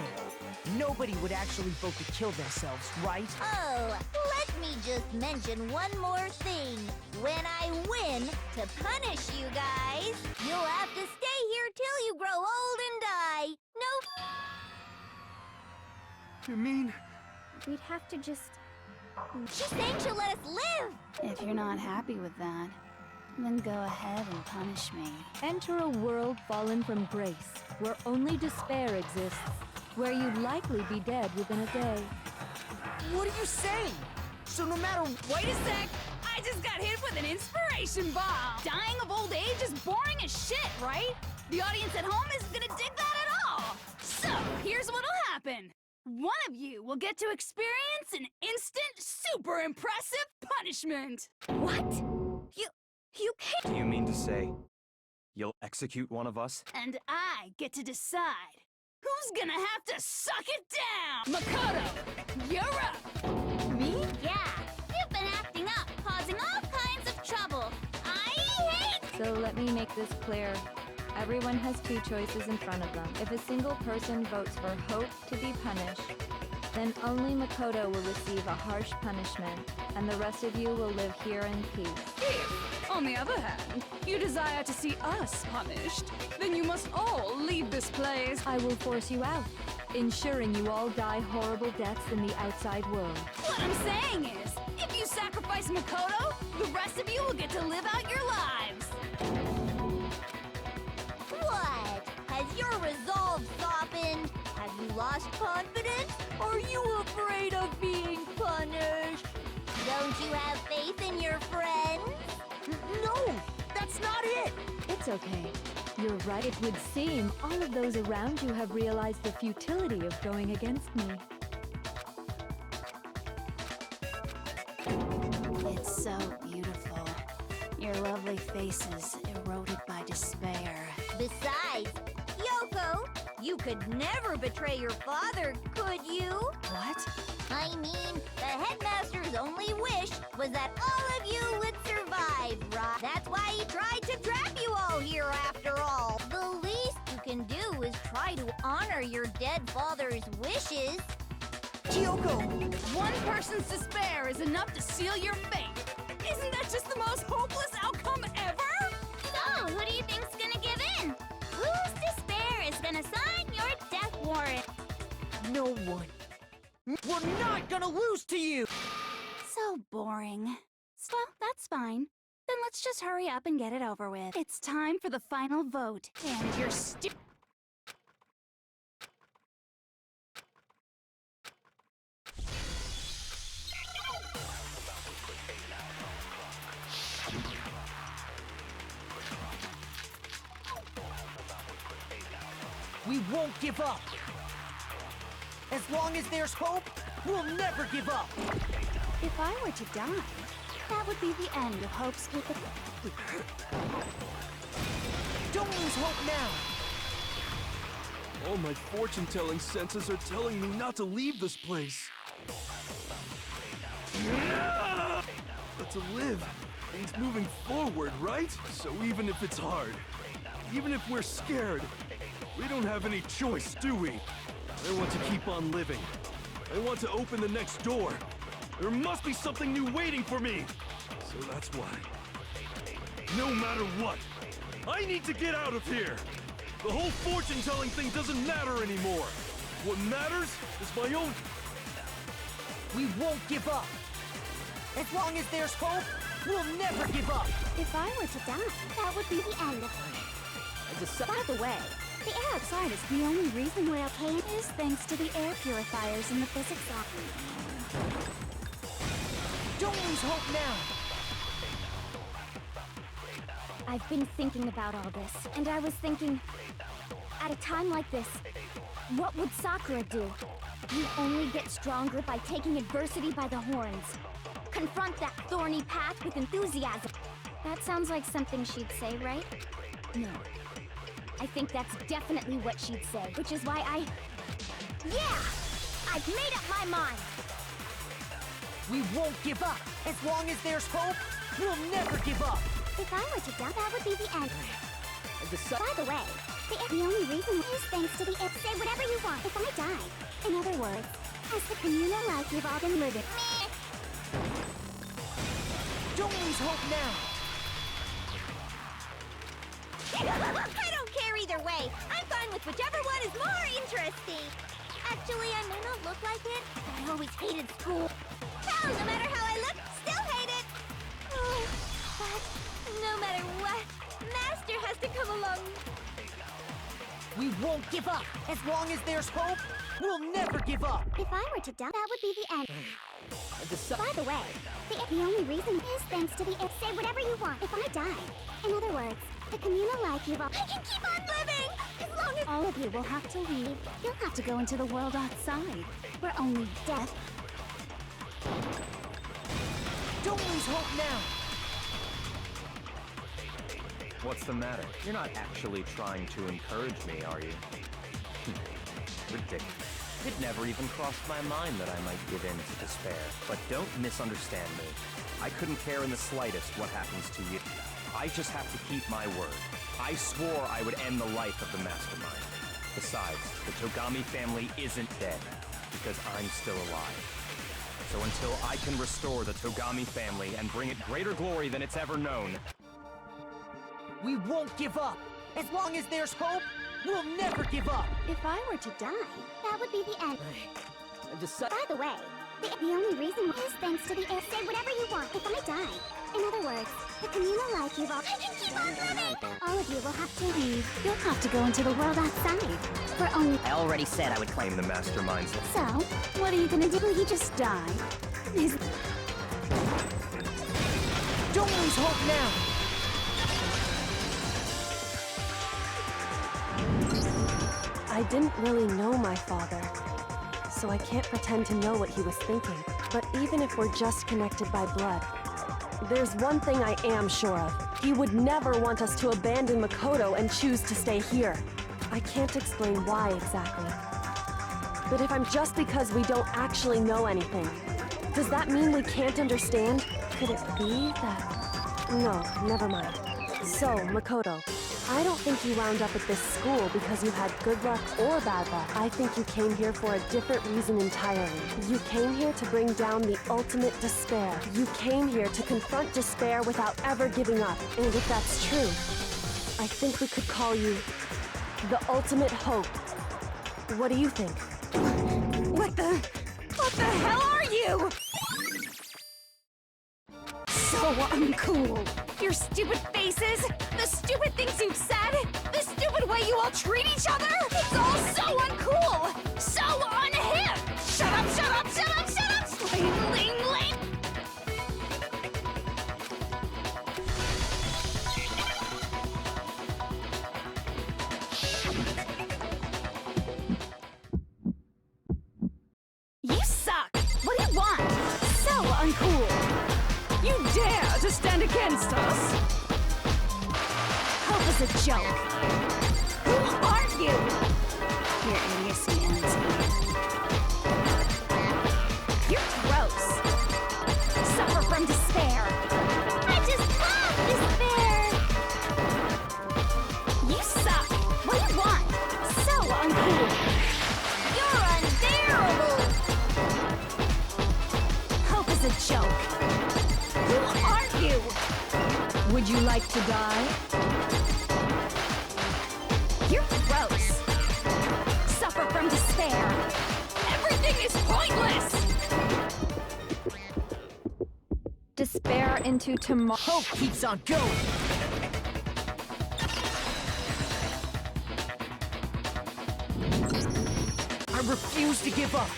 Nobody would actually vote to kill themselves, right? Oh, let me just mention one more thing. When I win to punish you guys, you'll have to stay here till you grow old and die. Nope. You mean? We'd have to just... She's saying she'll let us live. If you're not happy with that, then go ahead and punish me. Enter a world fallen from grace, where only despair exists, where you'd likely be dead within a day. What are you saying? So no matter— Wait a sec! I just got hit with an inspiration bomb! Dying of old age is boring as shit, right? The audience at home isn't gonna dig that at all! So, here's what'll happen. One of you will get to experience an instant, super impressive punishment! What? You can't. Do you mean to say you'll execute one of us? And I get to decide who's gonna have to suck it down! Makoto, you're up! Me? Yeah. You've been acting up, causing all kinds of trouble. I hate. So let me make this clear. Everyone has two choices in front of them. If a single person votes for Hope to be punished, then only Makoto will receive a harsh punishment, and the rest of you will live here in peace. If, on the other hand, you desire to see us punished, then you must all leave this place. I will force you out, ensuring you all die horrible deaths in the outside world. What I'm saying is, if you sacrifice Makoto, the rest of you will get to live out your lives. What? Has your resolve softened? Have you lost confidence? Are you afraid of being punished? Don't you have faith in your friends? No! That's not it! It's okay. You're right. It would seem all of those around you have realized the futility of going against me. It's so beautiful. Your lovely faces eroded by despair. Besides, Yoko, you could never betray your father, could you? What? I mean, the headmaster's only wish was that all of you would survive, right? That's why he tried to trap you all here after all. The least you can do is try to honor your dead father's wishes. Kyoko! One person's despair is enough to seal your fate. Isn't that just the most hopeless outcome ever? So, who do you think's gonna give in? Whose despair is gonna sign your death warrant? No one. We're not gonna lose to you! So boring. Well, that's fine. Then let's just hurry up and get it over with. It's time for the final vote. And you're We won't give up. As long as there's hope, we'll never give up. If I were to die, that would be the end of Hope's Peak. Don't lose hope now. All my fortune-telling senses are telling me not to leave this place. But to live means moving forward, right? So even if it's hard, even if we're scared, we don't have any choice, do we? I want to keep on living. I want to open the next door. There must be something new waiting for me. So that's why. No matter what, I need to get out of here. The whole fortune-telling thing doesn't matter anymore. What matters is my own... We won't give up. As long as there's hope, we'll never give up. If I were to die, that would be the end of By the way, the air outside is the only reason we're okay is thanks to the air purifiers in the physics lab. Don't lose hope now. I've been thinking about all this, and I was thinking, at a time like this, what would Sakura do? You only get stronger by taking adversity by the horns. Confront that thorny path with enthusiasm. That sounds like something she'd say, right? No. I think that's definitely what she'd say, which is why Yeah! I've made up my mind! We won't give up. As long as there's hope, we'll never give up. If I were to die, that would be the end. By the way, the only reason is thanks to the air. Say whatever you want if I die. In other words, as the communal life you've all been living. Don't lose hope now. I don't care either way. I'm fine with whichever one is more interesting. Actually, I may not look like it, but I always hated school. Hell, no matter how I look, still hate it. Oh, but no matter what, Master has to come along. We won't give up. As long as there's hope, we'll never give up. If I were to die, that would be the end. By the way, the only reason is thanks to the air. Say whatever you want if I die. In other words, the communal life you've all... I can keep on living! As long as... All of you will have to leave. You'll have to go into the world outside, where only death... Don't lose hope now. What's the matter? You're not actually trying to encourage me, are you? Ridiculous. It never even crossed my mind that I might give in to despair. But don't misunderstand me. I couldn't care in the slightest what happens to you. I just have to keep my word. I swore I would end the life of the mastermind. Besides, the Togami family isn't dead, because I'm still alive. So until I can restore the Togami family and bring it greater glory than it's ever known, We won't give up. As long as there's hope, we'll never give up. If I were to die, that would be the end. By the way, the only reason is thanks to the air. Say whatever you want if I die. In other words, the communal life you've all... I can keep on living! All of you will have to leave. You'll have to go into the world outside. Where only... I already said I would claim the masterminds. So, what are you gonna do? He just died. Don't lose hope now. I didn't really know my father, so I can't pretend to know what he was thinking. But even if we're just connected by blood, there's one thing I am sure of. He would never want us to abandon Makoto and choose to stay here. I can't explain why exactly. But if I'm just because we don't actually know anything, does that mean we can't understand? Could it be that... No, never mind. So, Makoto, I don't think you wound up at this school because you had good luck or bad luck. I think you came here for a different reason entirely. You came here to bring down the ultimate despair. You came here to confront despair without ever giving up. And if that's true, I think we could call you the ultimate hope. What do you think? What the hell are you? So uncool. Your stupid faces, the stupid things you've said, the stupid way you all treat each other. It's all so uncool, so unhip. Shut up, shut up, shut up, shut up. Lame, lame, lame. You suck! What do you want? So uncool! You dare to stand against us? Hope is a joke. Who are you? Your idiocy ends here. You're gross. Suffer from despair. I just love despair! You suck! What do you want? So uncool! You're unbearable! Hope is a joke. Who are you? Would you like to die? You're gross. Suffer from despair. Everything is pointless! Despair into tomorrow. Hope keeps on going. I refuse to give up.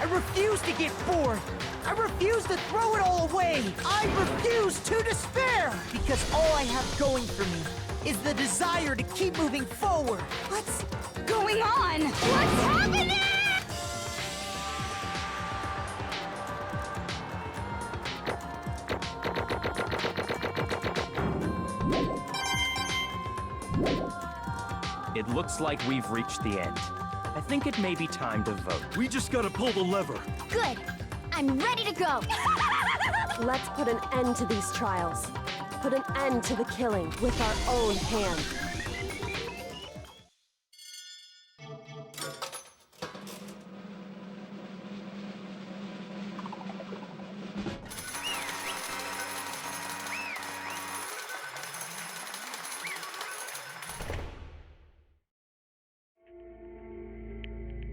I refuse to get bored. I refuse to throw it all away. I refuse to despair. Because all I have going for me is the desire to keep moving forward. What's going on? What's happening? It looks like we've reached the end. I think it may be time to vote. We just gotta pull the lever. Good. I'm ready to go. Let's put an end to these trials. Put an end to the killing with our own hand.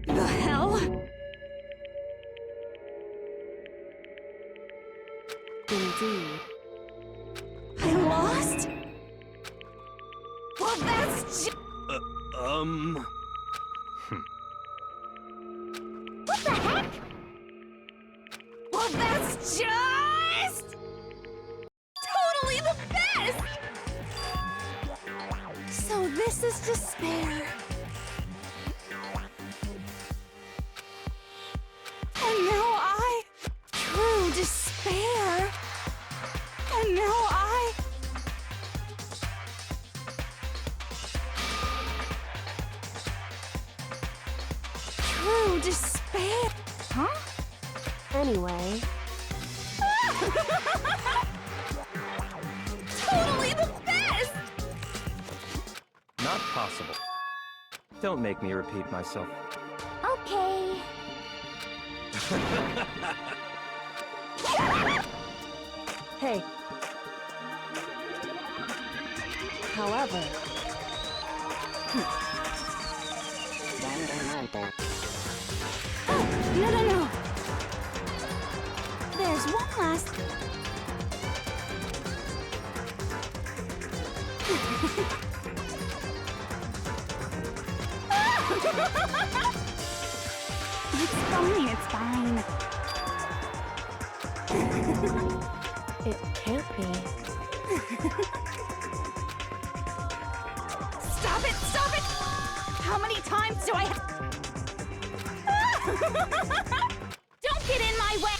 The hell? Indeed. I lost? Well, that's What the heck? Well, that's just... totally the best! So this is despair. And now I... true despair. And now I... true despair. Huh? Anyway, Totally the best! Not possible. Don't make me repeat myself. Okay. hey. However, No. There's one last... It's fine, it's fine. it can't be. Stop it! How many times do I have... Don't get in my way!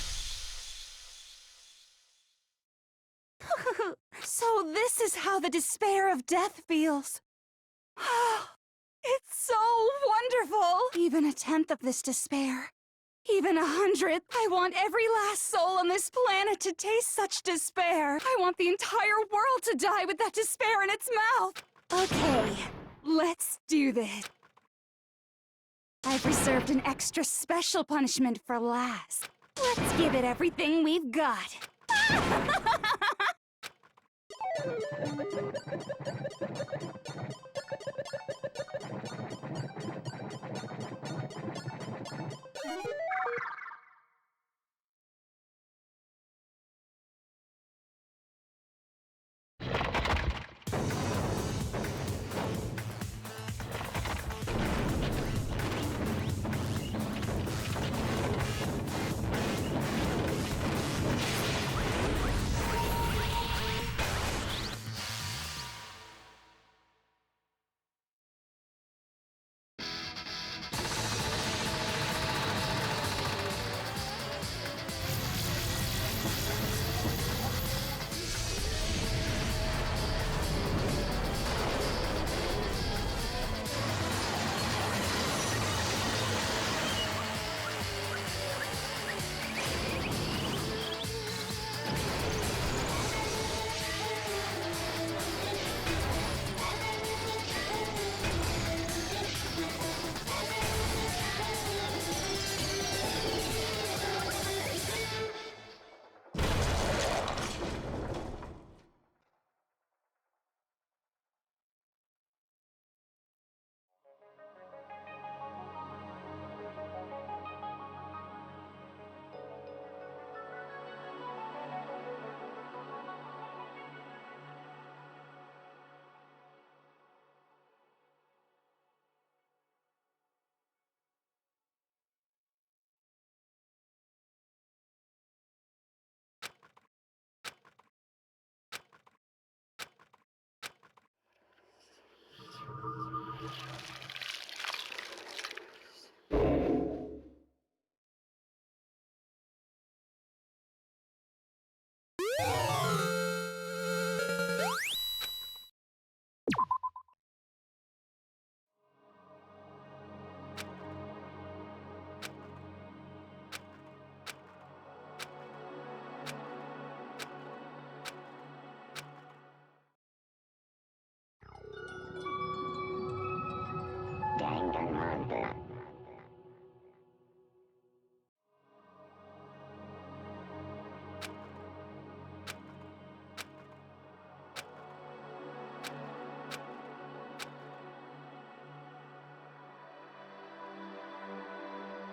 So this is how the despair of death feels. It's so wonderful! Even a tenth of this despair. Even 100th. I want every last soul on this planet to taste such despair. I want the entire world to die with that despair in its mouth. Okay, let's do this. I've reserved an extra special punishment for last. Let's give it everything we've got.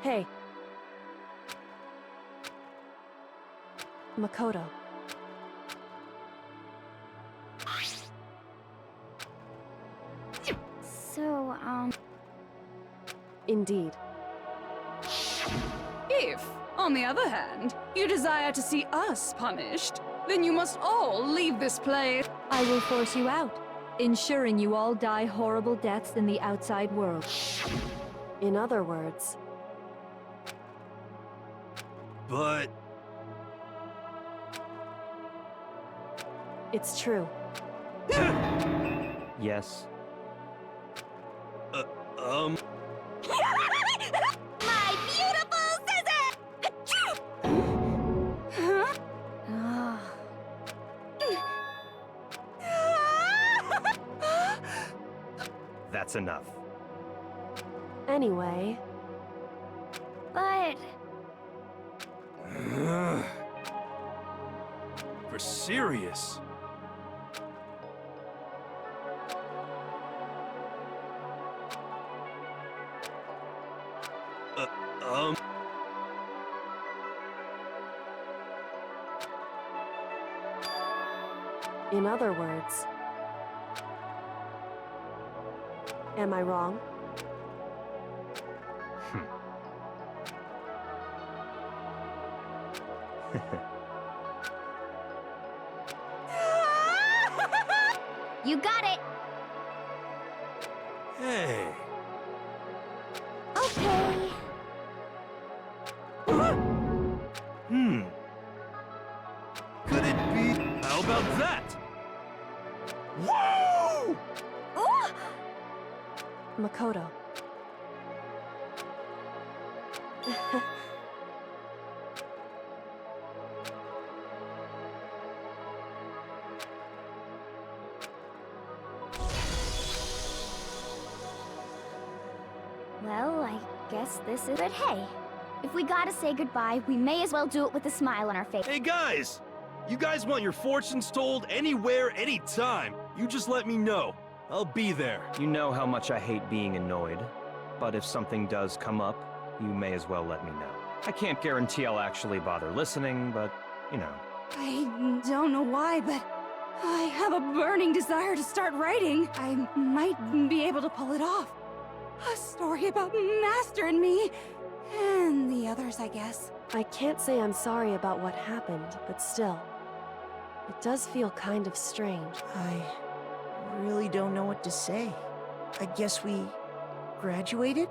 Hey. Makoto. So, Indeed. If, on the other hand, you desire to see us punished, then you must all leave this place. I will force you out, ensuring you all die horrible deaths in the outside world. In other words, But it's true. Yes. My beautiful scissors! ah. That's enough. Anyway, But for serious. in other words, am I wrong? You got it! Hey. Okay. Could it be? How about that? Woo! Makoto. Well, I guess this is... But hey, if we gotta say goodbye, we may as well do it with a smile on our face. Hey guys! You guys want your fortunes told anywhere, anytime. You just let me know. I'll be there. You know how much I hate being annoyed, but if something does come up, you may as well let me know. I can't guarantee I'll actually bother listening, but, you know. I don't know why, but I have a burning desire to start writing. I might be able to pull it off. A story about Master and me, and the others, I guess. I can't say I'm sorry about what happened, but still, it does feel kind of strange. I really don't know what to say. I guess we graduated?